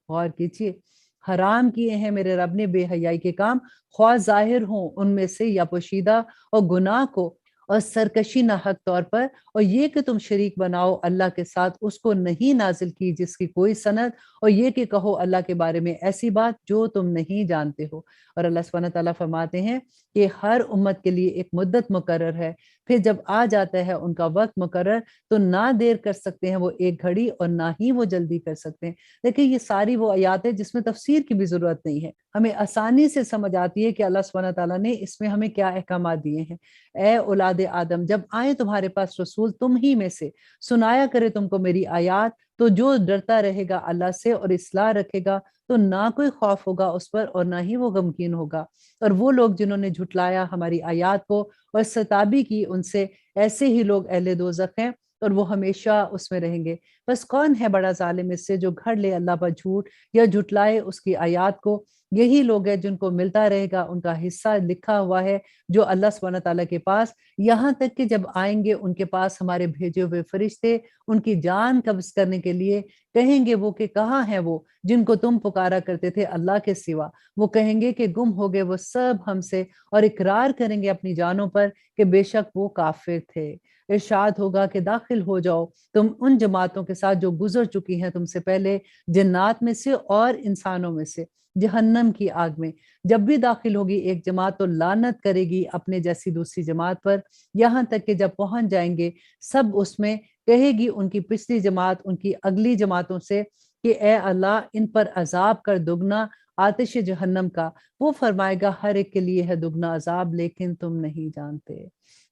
غور کیجیے، حرام کیے ہیں میرے رب نے بے حیائی کے کام، خواہ ظاہر ہوں ان میں سے یا پوشیدہ، اور گناہ کو اور سرکشی نہ حق طور پر، اور یہ کہ تم شریک بناؤ اللہ کے ساتھ اس کو نہیں نازل کی جس کی کوئی سند، اور یہ کہ کہو اللہ کے بارے میں ایسی بات جو تم نہیں جانتے ہو۔ اور اللہ سبحانہ تعالیٰ فرماتے ہیں کہ ہر امت کے لیے ایک مدت مقرر ہے، پھر جب آ جاتا ہے ان کا وقت مقرر تو نہ دیر کر سکتے ہیں وہ ایک گھڑی اور نہ ہی وہ جلدی کر سکتے ہیں۔ دیکھیں یہ ساری وہ آیات ہے جس میں تفسیر کی بھی ضرورت نہیں ہے، ہمیں آسانی سے سمجھ آتی ہے کہ اللہ سبحانہ تعالیٰ نے اس میں ہمیں کیا احکامات دیے ہیں۔ اے اولاد آدم، جب آئیں تمہارے پاس رسول تم ہی میں سے، سنایا کرے تم کو میری آیات، تو جو ڈرتا رہے گا اللہ سے اور اصلاح رکھے گا تو نہ کوئی خوف ہوگا اس پر اور نہ ہی وہ غمگین ہوگا۔ اور وہ لوگ جنہوں نے جھٹلایا ہماری آیات کو اور ستابی کی ان سے، ایسے ہی لوگ اہل دوزخ ہیں اور وہ ہمیشہ اس میں رہیں گے۔ بس کون ہے بڑا ظالم اس سے جو گھڑ لے اللہ پر جھوٹ یا جھٹلائے اس کی آیات کو؟ یہی لوگ ہیں جن کو ملتا رہے گا ان کا حصہ لکھا ہوا ہے جو اللہ سبحانہ تعالیٰ کے پاس، یہاں تک کہ جب آئیں گے ان کے پاس ہمارے بھیجے ہوئے فرشتے ان کی جان قبض کرنے کے لیے، کہیں گے وہ کہ کہاں ہیں وہ جن کو تم پکارا کرتے تھے اللہ کے سوا؟ وہ کہیں گے کہ گم ہو گئے وہ سب ہم سے، اور اقرار کریں گے اپنی جانوں پر کہ بے شک وہ کافر تھے۔ ارشاد ہوگا کہ داخل ہو جاؤ تم ان جماعتوں کے ساتھ جو گزر چکی ہیں تم سے پہلے، جنات میں سے اور انسانوں میں سے، جہنم کی آگ میں۔ جب بھی داخل ہوگی ایک جماعت تو لعنت کرے گی اپنے جیسی دوسری جماعت پر، یہاں تک کہ جب پہنچ جائیں گے سب اس میں، کہے گی ان کی پچھلی جماعت ان کی اگلی جماعتوں سے کہ اے اللہ ان پر عذاب کر دگنا آتش جہنم کا، وہ فرمائے گا ہر ایک کے لیے ہے دگنا عذاب لیکن تم نہیں جانتے۔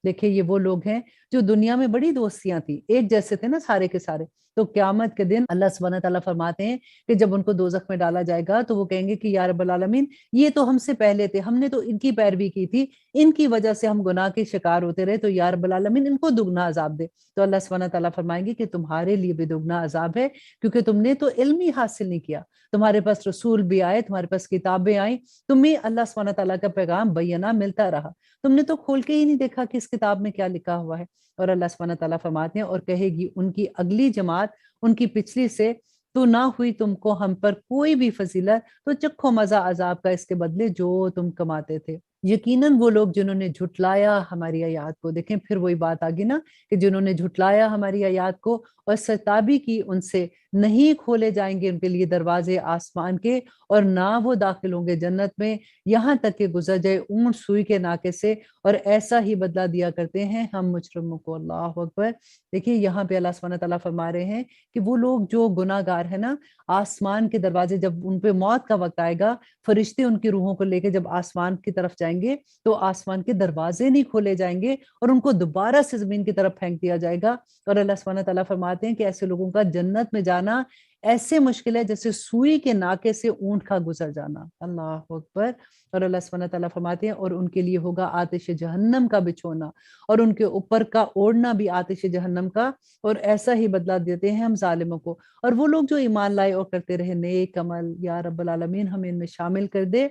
دیکھیں یہ وہ لوگ ہیں جو دنیا میں بڑی دوستیاں تھیں، ایک جیسے تھے نا سارے کے سارے، تو قیامت کے دن اللہ سبحانہ تعالیٰ فرماتے ہیں کہ جب ان کو دوزخ میں ڈالا جائے گا تو وہ کہیں گے کہ یا رب العالمین یہ تو ہم سے پہلے تھے، ہم نے تو ان کی پیروی کی تھی، ان کی وجہ سے ہم گناہ کے شکار ہوتے رہے، تو یا رب العالمین ان کو دگنا عذاب دے۔ تو اللہ سبحانہ تعالیٰ فرمائیں گے کہ تمہارے لیے بھی دگنا عذاب ہے، کیونکہ تم نے تو علم ہی حاصل نہیں کیا، تمہارے پاس رسول بھی آئے، تمہارے پاس کتابیں آئیں، تمہیں اللہ سبحانہ تعالیٰ کا پیغام بینہ ملتا رہا، تم نے تو کھول کے ہی نہیں دیکھا کہ اس کتاب میں کیا لکھا ہوا ہے۔ اور اللہ سبحانہ تعالیٰ فرماتے ہیں اور کہے گی ان کی اگلی جماعت ان کی پچھلی سے، تو نہ ہوئی تم کو ہم پر کوئی بھی فضیلت، تو چکھو مزہ عذاب کا اس کے بدلے جو تم کماتے تھے۔ یقیناً وہ لوگ جنہوں نے جھٹلایا ہماری آیات کو، دیکھیں پھر وہی بات آگی نا کہ جنہوں نے جھٹلایا ہماری آیات کو اور ستابی کی ان سے، نہیں کھولے جائیں گے ان کے لیے دروازے آسمان کے، اور نہ وہ داخل ہوں گے جنت میں، یہاں تک کہ گزر جائے اونٹ سوئی کے ناکے سے، اور ایسا ہی بدلہ دیا کرتے ہیں ہم مجرموں کو۔ اللہ اکبر۔ دیکھیے یہاں پہ اللہ سبحانہ تعالیٰ فرما رہے ہیں کہ وہ لوگ جو گناہ گار ہیں نا، آسمان کے دروازے جب ان پہ موت کا وقت آئے گا، فرشتے ان کی روحوں کو لے کے جب آسمان کی طرف جائیں گے تو آسمان کے دروازے نہیں کھولے جائیں گے اور ان کو دوبارہ سے زمین کی طرف پھینک دیا جائے گا۔ اور اللہ سبحانہ تعالیٰ فرماتے ہیں کہ ایسے لوگوں کا جنت میں جانا ایسے مشکل ہے جیسے سوئی کے ناکے سے اونٹ کا گزر جانا۔ اللہ اکبر۔ اور اللہ سبحانہ تعالیٰ فرماتے ہیں اور ان کے لیے ہوگا آتش جہنم کا بچھونا، اور ان کے اوپر کا اوڑھنا بھی آتش جہنم کا، اور ایسا ہی بدلہ دیتے ہیں ہم ظالموں کو۔ اور وہ لوگ جو ایمان لائے اور کرتے رہے نیک عمل، یا رب العالمین ہمیں ان میں شامل کر دے،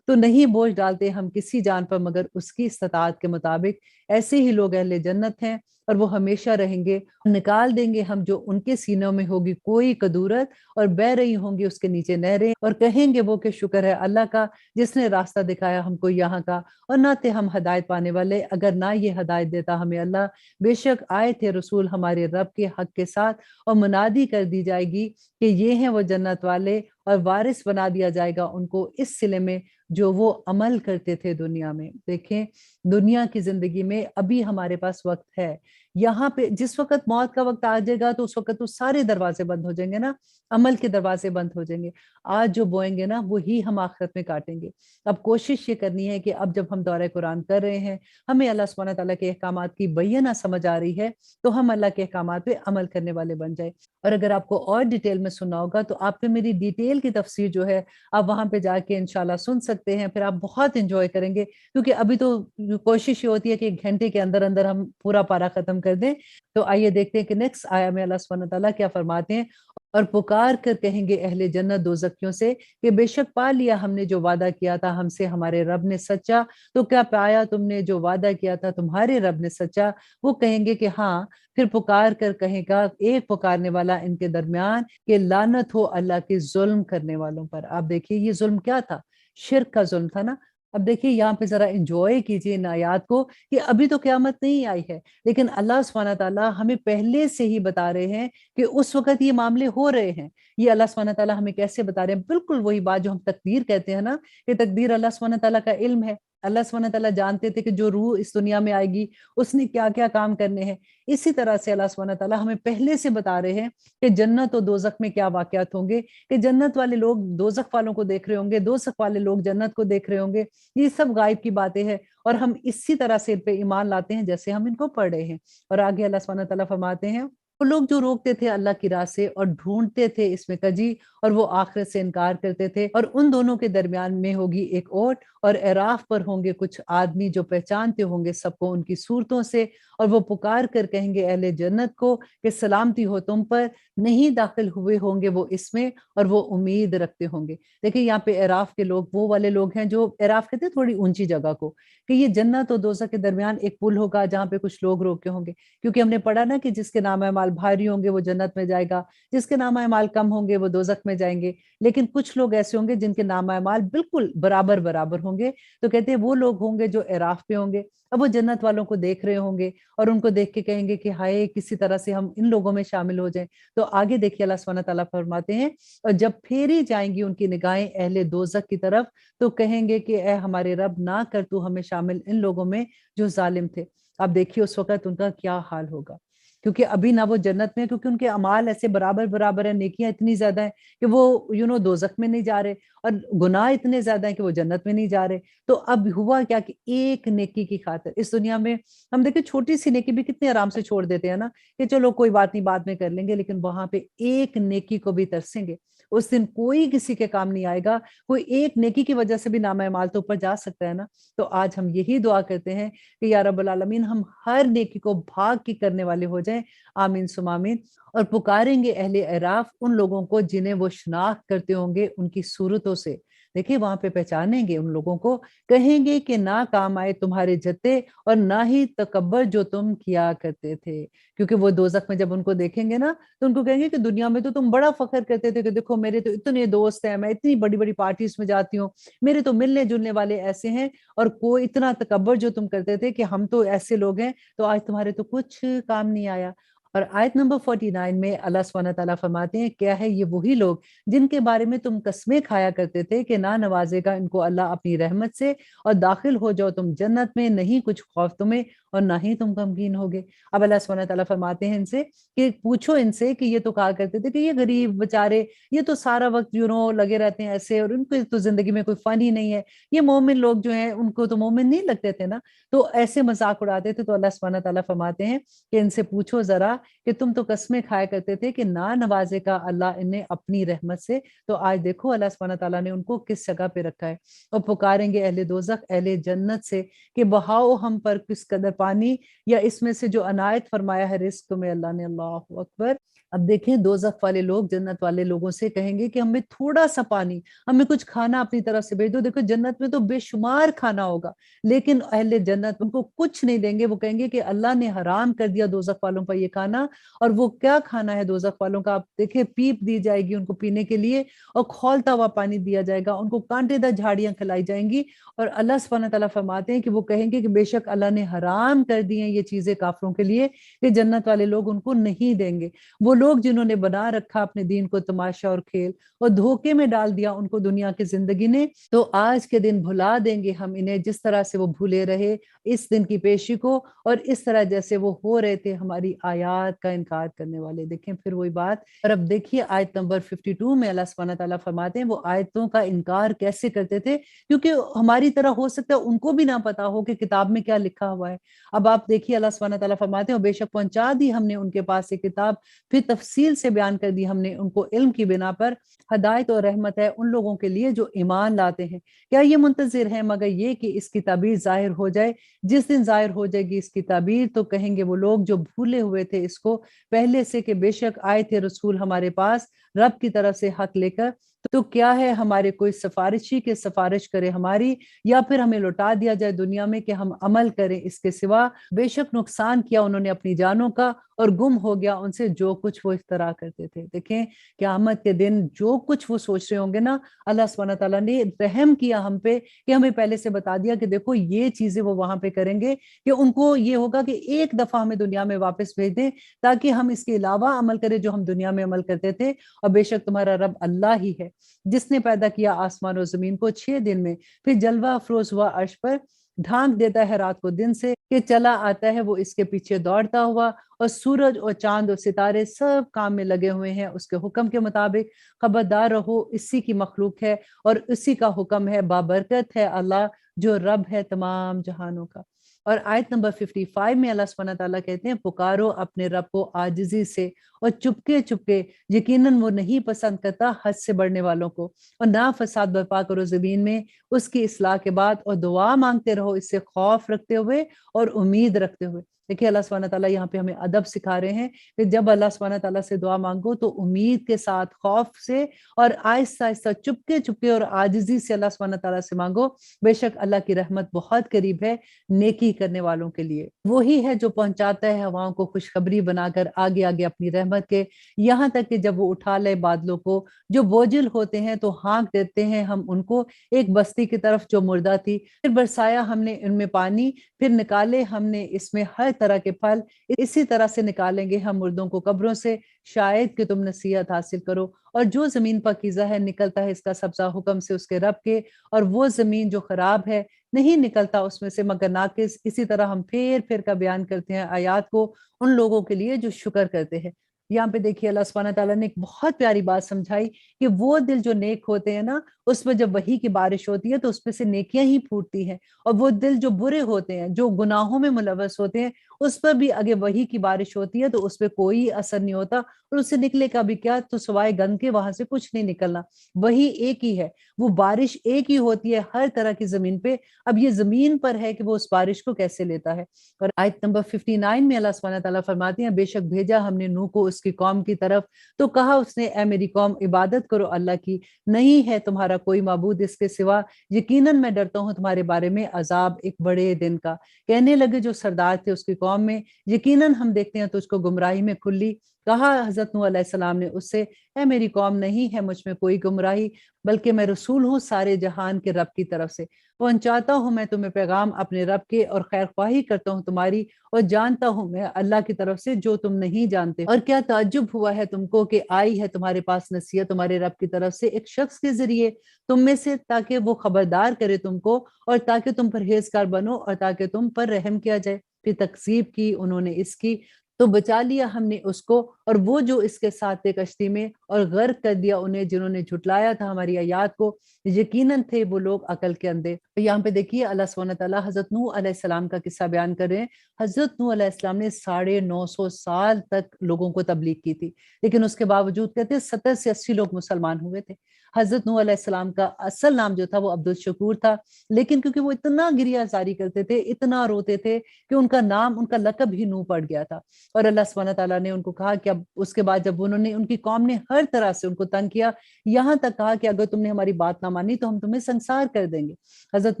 تو نہیں بوجھ ڈالتے ہم کسی جان پر مگر اس کی استطاعت کے مطابق، ایسے ہی لوگ اہل جنت ہیں اور وہ ہمیشہ رہیں گے۔ نکال دیں گے ہم جو ان کے سینوں میں ہوگی کوئی کدورت، اور بہ رہی ہوں گی اس کے نیچے نہریں، اور کہیں گے وہ کہ شکر ہے اللہ کا جس نے راستہ دکھایا ہم کو یہاں کا، اور نہ تھے ہم ہدایت پانے والے اگر نہ یہ ہدایت دیتا ہمیں اللہ، بے شک آئے تھے رسول ہمارے رب کے حق کے ساتھ، اور منادی کر دی جائے گی کہ یہ ہیں وہ جنت والے، اور وارث بنا دیا جائے گا ان کو اس صلے میں جو وہ عمل کرتے تھے دنیا میں۔ دیکھیں دنیا کی زندگی میں ابھی ہمارے پاس وقت ہے यहाँ पे जिस वक्त मौत का वक्त आ जाएगा तो उस वक्त तो सारे दरवाजे बंद हो जाएंगे ना, अमल के दरवाजे बंद हो जाएंगे। आज जो बोएंगे ना वही हम आखिरत में काटेंगे। अब कोशिश ये करनी है कि अब जब हम दौरे कुरान कर रहे हैं, हमें अल्लाह सुब्हानहू तआला के अहकामात की बैना समझ आ रही है, तो हम अल्लाह के अहकामात पे अमल करने वाले बन जाए। और अगर आपको और डिटेल में सुनना होगा तो आप पे मेरी डिटेल की तफसीर जो है आप वहां पे जाके इंशाल्लाह सुन सकते हैं, फिर आप बहुत इंजॉय करेंगे। क्योंकि अभी तो कोशिश ये होती है कि 1 घंटे के अंदर अंदर हम पूरा पारा खत्म कर दें। तो आइए देखते हैं कि नेक्स्ट आया में अल्लाह सुब्हानहू तआला क्या फरमाते हैं। और पुकार कर कहेंगे अहले जन्नत दोजखियों से कि बेशक पा लिया हमने जो वादा किया था हमसे हमारे रब ने सच्चा। तो क्या पाया तुमने जो वादा किया था तुम्हारे रब ने सच्चा? वो कहेंगे कि हाँ। फिर पुकार कर कहेगा एक पुकारने वाला इनके दरमियान कि लानत हो अल्लाह के जुल्म करने वालों पर। आप देखिए ये जुल्म क्या था, शिर्क का जुल्म था ना। अब देखिए यहाँ पे जरा एंजॉय कीजिए इन आयात को कि अभी तो क्यामत नहीं आई है, लेकिन अल्लाह सुब्हानहू तआला हमें पहले से ही बता रहे हैं कि उस वक्त ये मामले हो रहे हैं। ये अल्लाह सुब्हानहू तआला हमें कैसे बता रहे हैं, बिल्कुल वही बात जो हम तकदीर कहते हैं ना, कि तकदीर अल्लाह सुब्हानहू तआला का इल्म है। अल्लाह सुब्हानहू तआला जानते थे कि जो रूह इस दुनिया में आएगी उसने क्या क्या काम करने हैं। इसी तरह से अल्लाह सुब्हानहू तआला हमें पहले से बता रहे हैं कि जन्नत और दोजख में क्या वाकयात होंगे, कि जन्नत वाले लोग दोजख वालों को देख रहे होंगे, दोजख वाले लोग जन्नत को देख रहे होंगे। ये सब गायब की बातें हैं और हम इसी तरह से इन पे ईमान लाते हैं जैसे हम इनको पढ़ रहे हैं। और आगे अल्लाह सुब्हानहू तआला फरमाते हैं वो लोग जो रोकते थे अल्लाह की राह से और ढूंढते थे इसमें कजी, और वो आखिरत से इनकार करते थे, और उन दोनों के दरमियान में होगी एक ओट, और एराफ पर होंगे कुछ आदमी जो पहचानते होंगे सबको उनकी सूरतों से। और वो पुकार कर कहेंगे अहले जन्नत को कि सलामती हो तुम पर, नहीं दाखिल हुए होंगे वो इसमें और वो उम्मीद रखते होंगे। देखिए यहाँ पे एराफ के लोग वो वाले लोग हैं जो एराफ कहते हैं थोड़ी ऊंची जगह को, कि ये जन्नत और दोजख के दरमियान एक पुल होगा जहाँ पे कुछ लोग रोके होंगे। क्योंकि हमने पढ़ा ना कि जिसके नाम माल भारी होंगे वो जन्नत में जाएगा, जिसके नाम माल कम होंगे वो दोजख में जाएंगे। लेकिन कुछ लोग ऐसे होंगे जिनके नाम माल बिल्कुल बराबर बराबर होंगे। तो कहते हैं वो लोग होंगे जो एराफ पे होंगे। अब वो जन्नत वालों को देख रहे होंगे और उनको देख के कहेंगे कि हाय किसी तरह से हम इन लोगों में शामिल हो जाएं। तो आगे देखिए अल्लाह सुब्हानहू तआला फरमाते हैं और जब फेरी जाएंगी उनकी निगाहें अहले दोजख की तरफ, तो कहेंगे कि ए हमारे रब ना कर तू हमें शामिल इन लोगों में जो जालिम थे। आप देखिए उस वक्त उनका क्या हाल होगा, क्योंकि अभी ना वो जन्नत में, क्योंकि उनके अमाल ऐसे बराबर बराबर है, नेकियां इतनी ज्यादा है कि वो दोजख में नहीं जा रहे, और गुनाह इतने ज्यादा है कि वो जन्नत में नहीं जा रहे। तो अब हुआ क्या कि एक नेकी की खातिर इस दुनिया में हम देखिए छोटी सी नेकी भी कितने आराम से छोड़ देते हैं ना, कि चलो कोई बात नहीं बाद में कर लेंगे, लेकिन वहां पे एक नेकी को भी तरसेंगे। उस दिन कोई किसी के काम नहीं आएगा, कोई एक नेकी की वजह से भी नामा माल तो ऊपर जा सकता है ना। तो आज हम यही दुआ करते हैं कि या रब्बुल आलमीन हम हर नेकी को भाग की करने वाले हो जाएं, आमीन सुमामीन। और पुकारेंगे अहले एराफ उन लोगों को जिन्हें वो शनाख्त करते होंगे उनकी सूरतों से। देखिए वहां पे पहचानेंगे उन लोगों को, कहेंगे कि ना काम आए तुम्हारे जत्ते और ना ही तकब्बर जो तुम किया करते थे। क्योंकि वो दोजख में जब उनको देखेंगे ना तो उनको कहेंगे कि दुनिया में तो तुम बड़ा फख्र करते थे कि देखो मेरे तो इतने दोस्त हैं, मैं इतनी बड़ी बड़ी पार्टीज में जाती हूँ, मेरे तो मिलने जुलने वाले ऐसे हैं, और कोई इतना तकब्बर जो तुम करते थे कि हम तो ऐसे लोग हैं, तो आज तुम्हारे तो कुछ काम नहीं आया। और आयत नंबर 49 में अल्लाह सुब्हानहू तआला फरमाते हैं क्या है ये वही लोग जिनके बारे में तुम कस्में खाया करते थे कि ना नवाजेगा इनको अल्लाह अपनी रहमत से, और दाखिल हो जाओ तुम जन्नत में, नहीं कुछ खौफ तुम्हें और ना ही तुम गमगीन होगे। अब अल्लाह सुब्हानहू तआला फरमाते हैं इनसे कि पूछो इनसे कि ये तो कहा करते थे कि ये गरीब बेचारे, ये तो सारा वक्त लगे रहते हैं ऐसे, और उनको तो जिंदगी में कोई फन ही नहीं है, ये मोमिन लोग जो हैं उनको तो मोमिन नहीं लगते थे ना, तो ऐसे मजाक उड़ाते थे। तो अल्लाह सुब्हानहू तआला फरमाते हैं कि इनसे पूछो जरा कि तुम तो कस्में खाया करते थे कि ना नवाजेगा अल्लाह इन्हें अपनी रहमत से, तो आज देखो अल्लाह सुब्हानहू तआला ने उनको किस जगह पे रखा है। और पुकारेंगे अहले दोजख अहले जन्नत से कि बहाओ हम पर किस कदर पानी, या इसमें से जो अनायत फरमाया है रिस्क में अल्लाह ने। अल्लाह अकबर। अब देखें दोजख वाले लोग जन्नत वाले लोगों से कहेंगे कि हमें थोड़ा सा पानी, हमें कुछ खाना अपनी तरफ से भेज दो। देखो जन्नत में तो बेशुमार खाना होगा, लेकिन अहले जन्नत उनको कुछ नहीं देंगे। वो कहेंगे कि अल्लाह ने हराम कर दिया दोजख वालों पर ये खाना, کھانا, اور وہ کیا کھانا ہے دوزخ والوں کا, آپ دیکھیں پیپ دی جائے گی ان کو پینے کے لیے, اور کھولتا ہوا پانی دیا جائے گا, ان کو کانٹے دار جھاڑیاں کھلائی جائیں گی, اور اللہ سبحانہ تعالیٰ فرماتے ہیں کہ وہ کہیں گے کہ بے شک اللہ نے حرام کر دی ہیں یہ چیزیں کافروں کے لیے, کہ جنت والے لوگ ان کو نہیں دیں گے. وہ لوگ جنہوں نے بنا رکھا اپنے دین کو تماشا اور کھیل, اور دھوکے میں ڈال دیا ان کو دنیا کی زندگی نے, تو آج کے دن بھلا دیں گے ہم انہیں جس طرح سے وہ بھولے رہے اس دن کی پیشی کو, اور اس طرح جیسے وہ ہو رہے تھے ہماری آیات کا انکار کرنے والے. دیکھیں پھر وہی بات, اور اب دیکھیے آیت نمبر 52 میں اللہ سبحانہ تعالیٰ فرماتے ہیں وہ آیتوں کا انکار کیسے کرتے تھے, کیونکہ ہماری طرح ہو سکتا ہے ان کو بھی نہ پتا ہو کہ کتاب میں کیا لکھا ہوا ہے. اب آپ دیکھیے اللہ سبحانہ تعالیٰ فرماتے ہیں اور بے شک پہنچا دی ہم نے ان کے پاس یہ کتاب, پھر تفصیل سے بیان کر دی ہم نے ان کو علم کی بنا پر, ہدایت اور رحمت ہے ان لوگوں کے لیے جو ایمان لاتے ہیں. کیا یہ منتظر ہیں مگر یہ کہ اس کی تعبیر ظاہر ہو جائے, جس دن ظاہر ہو جائے گی اس کی تعبیر تو کہیں گے وہ لوگ جو بھولے ہوئے تھے اس کو پہلے سے کہ بے شک آئے تھے رسول ہمارے پاس رب کی طرف سے حق لے کر, تو کیا ہے ہمارے کوئی سفارشی کے سفارش کرے ہماری, یا پھر ہمیں لوٹا دیا جائے دنیا میں کہ ہم عمل کریں اس کے سوا. بے شک نقصان کیا انہوں نے اپنی جانوں کا, اور گم ہو گیا ان سے جو کچھ وہ اختراع کرتے تھے. دیکھیں قیامت کے دن جو کچھ وہ سوچ رہے ہوں گے نا, اللہ سبحانہ تعالیٰ نے رحم کیا ہم پہ کہ ہمیں پہلے سے بتا دیا کہ دیکھو یہ چیزیں وہ وہاں پہ کریں گے, کہ ان کو یہ ہوگا کہ ایک دفعہ ہمیں دنیا میں واپس بھیج دیں تاکہ ہم اس کے علاوہ عمل کریں جو ہم دنیا میں عمل کرتے تھے. اور بے شک تمہارا رب اللہ ہی ہے جس نے پیدا کیا آسمان و زمین کو 6 دن میں, پھر جلوہ افروز ہوا عرش پر, ڈھانک دیتا ہے رات کو دن سے کہ چلا آتا ہے وہ اس کے پیچھے دوڑتا ہوا, اور سورج اور چاند اور ستارے سب کام میں لگے ہوئے ہیں اس کے حکم کے مطابق. خبردار رہو اسی کی مخلوق ہے اور اسی کا حکم ہے, بابرکت ہے اللہ جو رب ہے تمام جہانوں کا. اور آیت نمبر 55 میں اللہ سبحانہ تعالیٰ کہتے ہیں پکارو اپنے رب کو عاجزی سے اور چپکے چپکے, یقیناً وہ نہیں پسند کرتا حد سے بڑھنے والوں کو, اور نہ فساد برپا کرو زمین میں اس کی اصلاح کے بعد, اور دعا مانگتے رہو اس سے خوف رکھتے ہوئے اور امید رکھتے ہوئے. دیکھیے اللہ سبحانہ تعالیٰ یہاں پہ ہمیں ادب سکھا رہے ہیں کہ جب اللہ سبحانہ تعالیٰ سے دعا مانگو تو امید کے ساتھ, خوف سے, اور آہستہ آہستہ چپکے چپکے اور عاجزی سے اللہ سبحانہ تعالیٰ سے مانگو. بے شک اللہ کی رحمت بہت قریب ہے نیکی کرنے والوں کے لیے. وہی ہے جو پہنچاتا ہے ہواؤں کو خوشخبری بنا کر آگے آگے اپنی رحمت کے, یہاں تک کہ جب وہ اٹھا لے بادلوں کو جو بوجھل ہوتے ہیں تو ہانک دیتے ہیں ہم ان کو ایک بستی کی طرف جو مردہ تھی, پھر برسایا ہم نے ان میں پانی, پھر نکالے ہم نے اس میں ہر طرح کے پھل, اسی طرح سے نکالیں گے ہم مردوں کو قبروں سے, شاید کہ تم نصیحت حاصل کرو. اور جو زمین پاکیزہ ہے نکلتا ہے اس کا سبزہ حکم سے اس کے رب کے, اور وہ زمین جو خراب ہے نہیں نکلتا اس میں سے مگر ناقص. اسی طرح ہم پھر پھر کا بیان کرتے ہیں آیات کو ان لوگوں کے لیے جو شکر کرتے ہیں. یہاں پہ دیکھیے اللہ سبحانہ تعالیٰ نے ایک بہت پیاری بات سمجھائی کہ وہ دل جو نیک ہوتے ہیں نا اس میں جب وحی کی بارش ہوتی ہے تو اس میں سے نیکیاں ہی پھوٹتی ہیں, اور وہ دل جو برے ہوتے ہیں جو گناہوں میں ملوث ہوتے ہیں اس پر بھی اگر وحی کی بارش ہوتی ہے تو اس پہ کوئی اثر نہیں ہوتا, اور اس سے نکلے کا بھی کیا, تو سوائے گند کے وہاں سے کچھ نہیں نکلنا. وہی ایک ہی ہے, وہ بارش ایک ہی ہوتی ہے ہر طرح کی زمین پہ. اب یہ زمین پر ہے کہ وہ اس بارش کو کیسے لیتا ہے. اور آیت نمبر 59 میں اللہ سبحانہ تعالیٰ فرماتے ہیں بے شک بھیجا ہم نے نوح کو اس کی قوم کی طرف, تو کہا اس نے اے میری قوم عبادت کرو اللہ کی, نہیں ہے تمہارا کوئی معبود اس کے سوا, یقیناً میں ڈرتا ہوں تمہارے بارے میں عذاب ایک بڑے دن کا. کہنے لگے جو سردار تھے اس کی قوم میں, یقیناً ہم دیکھتے ہیں تجھ کو گمراہی میں کھلی. کہا حضرت نوح علیہ السلام نے اس سے اے میری قوم نہیں ہے مجھ میں کوئی گمراہی, بلکہ میں رسول ہوں سارے جہان کے رب کی طرف سے, پہنچاتا ہوں میں تمہیں پیغام اپنے رب کے, اور خیر خواہی کرتا ہوں تمہاری, اور جانتا ہوں میں اللہ کی طرف سے جو تم نہیں جانتے. اور کیا تعجب ہوا ہے تم کو کہ آئی ہے تمہارے پاس نصیحت تمہارے رب کی طرف سے ایک شخص کے ذریعے تم میں سے, تاکہ وہ خبردار کرے تم کو, اور تاکہ تم پرہیزگار بنو, اور تاکہ تم پر رحم کیا جائے. پھر تکذیب کی انہوں نے اس کی, تو بچا لیا ہم نے اس کو اور وہ جو اس کے ساتھ تھے کشتی میں, اور غرق کر دیا انہیں جنہوں نے جھٹلایا تھا ہماری آیات کو, یقیناً تھے وہ لوگ عقل کے اندھے. یہاں پہ دیکھیے اللہ سبحانہ تعالیٰ حضرت نوح علیہ السلام کا قصہ بیان کر رہے ہیں. حضرت نوح علیہ السلام نے 950 سال تک لوگوں کو تبلیغ کی تھی, لیکن اس کے باوجود کہتے 70 سے 80 لوگ مسلمان ہوئے تھے. حضرت نوح علیہ السلام کا اصل نام جو تھا وہ عبد الشکور تھا, لیکن کیونکہ وہ اتنا گریہ زاری کرتے تھے, اتنا روتے تھے کہ ان کا نام, ان کا لقب ہی نوح پڑ گیا تھا. اور اللہ سبحانہ تعالیٰ نے ان کو کہا کہ اب اس کے بعد جب انہوں نے, ان کی قوم نے ہر طرح سے ان کو تنگ کیا, یہاں تک کہا کہ اگر تم نے ہماری بات نہ مانی تو ہم تمہیں سنسار کر دیں گے. حضرت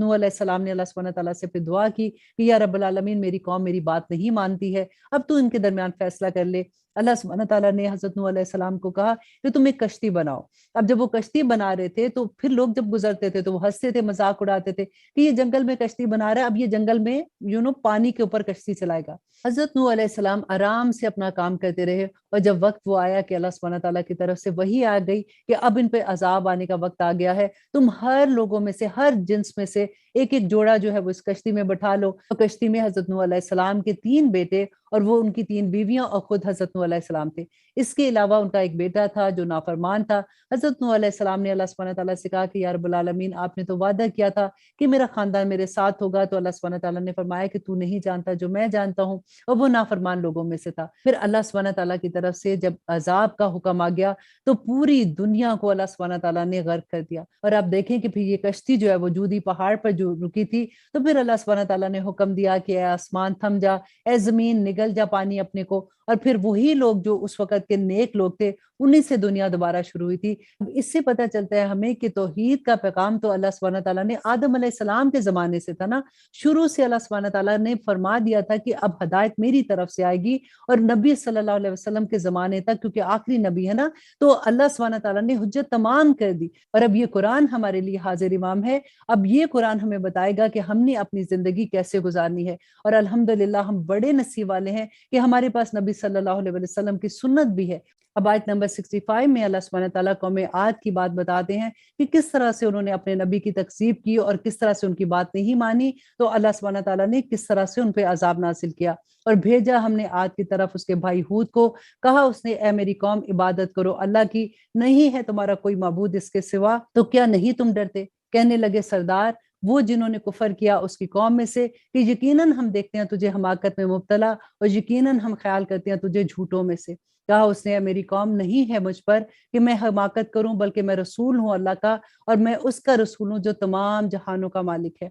نوح علیہ السلام نے اللہ سبحانہ تعالیٰ سے پھر دعا کی کہ یا رب العالمین میری قوم میری بات نہیں مانتی ہے، اب تو ان کے درمیان فیصلہ کر لے۔ اللہ سبحانہ تعالیٰ نے حضرت نوح علیہ السلام کو کہا کہ تم ایک کشتی بناؤ۔ اب جب وہ کشتی بنا رہے تھے تو پھر لوگ جب گزرتے تھے تو وہ ہنستے تھے، مذاق اڑاتے تھے کہ یہ جنگل میں کشتی بنا رہا ہے، اب یہ جنگل میں پانی کے اوپر کشتی چلائے گا۔ حضرت نوح علیہ السلام آرام سے اپنا کام کرتے رہے، اور جب وقت وہ آیا کہ اللہ سبحانہ تعالیٰ کی طرف سے وحی آ گئی کہ اب ان پہ عذاب آنے کا وقت آ گیا ہے، تم ہر لوگوں میں سے، ہر جنس میں سے ایک ایک جوڑا جو ہے وہ اس کشتی میں بٹھا لو۔ تو کشتی میں حضرت نوح علیہ السلام کے 3 بیٹے اور وہ ان کی 3 بیویاں اور خود حضرت نوح علیہ السلام تھے۔ اس کے علاوہ ان کا ایک بیٹا تھا جو نافرمان تھا۔ حضرت نوح علیہ السلام نے اللہ سبحانہ تعالیٰ سے کہا کہ یا رب العالمین آپ نے تو وعدہ کیا تھا کہ میرا خاندان میرے ساتھ ہوگا، تو اللہ سبحانہ تعالیٰ نے فرمایا کہ تو نہیں جانتا جو میں جانتا ہوں، اور وہ نافرمان لوگوں میں سے تھا۔ پھر اللہ سبحانہ تعالیٰ کی طرف سے جب عذاب کا حکم آ گیا تو پوری دنیا کو اللہ سبحانہ تعالیٰ نے غرق کر دیا۔ اور آپ دیکھیں کہ پھر یہ کشتی جو ہے وہ جودی پہاڑ پر جو رکی تھی، تو پھر اللہ سبحانہ تعالیٰ نے حکم دیا کہ اے آسمان تھم جا، اے زمین نگل جا پانی اپنے کو، اور پھر وہی لوگ جو اس وقت کے نیک لوگ تھے انہی سے دنیا دوبارہ شروع ہوئی تھی۔ اس سے پتہ چلتا ہے ہمیں کہ توحید کا پیغام تو اللہ سبحانہ تعالیٰ نے آدم علیہ السلام کے زمانے سے تھا نا، شروع سے اللہ سبحانہ تعالیٰ نے فرما دیا تھا کہ اب ہدایت میری طرف سے آئے گی، اور نبی صلی اللہ علیہ وسلم کے زمانے تک، کیونکہ آخری نبی ہے نا، تو اللہ سبحانہ تعالیٰ نے حجت تمام کر دی، اور اب یہ قرآن ہمارے لیے حاضر امام ہے۔ اب یہ قرآن ہمیں بتائے گا کہ ہم نے اپنی زندگی کیسے گزارنی ہے، اور الحمدللہ ہم بڑے نصیب والے ہیں کہ ہمارے پاس نبی صلی اللہ علیہ وسلم کی سنت بھی ہے۔ اب آیت نمبر 65 میں اللہ سبحانہ تعالیٰ قوم عاد کی بات بتاتے ہیں کہ کس طرح سے انہوں نے اپنے نبی کی تکذیب کی اور کس طرح سے ان کی بات نہیں مانی، تو اللہ سبحانہ تعالیٰ نے کس طرح سے ان پہ عذاب نازل کیا۔ اور بھیجا ہم نے عاد کی طرف اس کے بھائی ہود کو، کہا اس نے اے میری قوم عبادت کرو اللہ کی، نہیں ہے تمہارا کوئی معبود اس کے سوا، تو کیا نہیں تم ڈرتے؟ کہنے لگے سردار وہ جنہوں نے کفر کیا اس کی قوم میں سے کہ یقیناً ہم دیکھتے ہیں تجھے حماقت میں مبتلا، اور یقیناً ہم خیال کرتے ہیں تجھے جھوٹوں میں سے۔ کہا اس نے میری قوم نہیں ہے مجھ پر کہ میں حماقت کروں، بلکہ میں رسول ہوں اللہ کا، اور میں اس کا رسول ہوں جو تمام جہانوں کا مالک ہے۔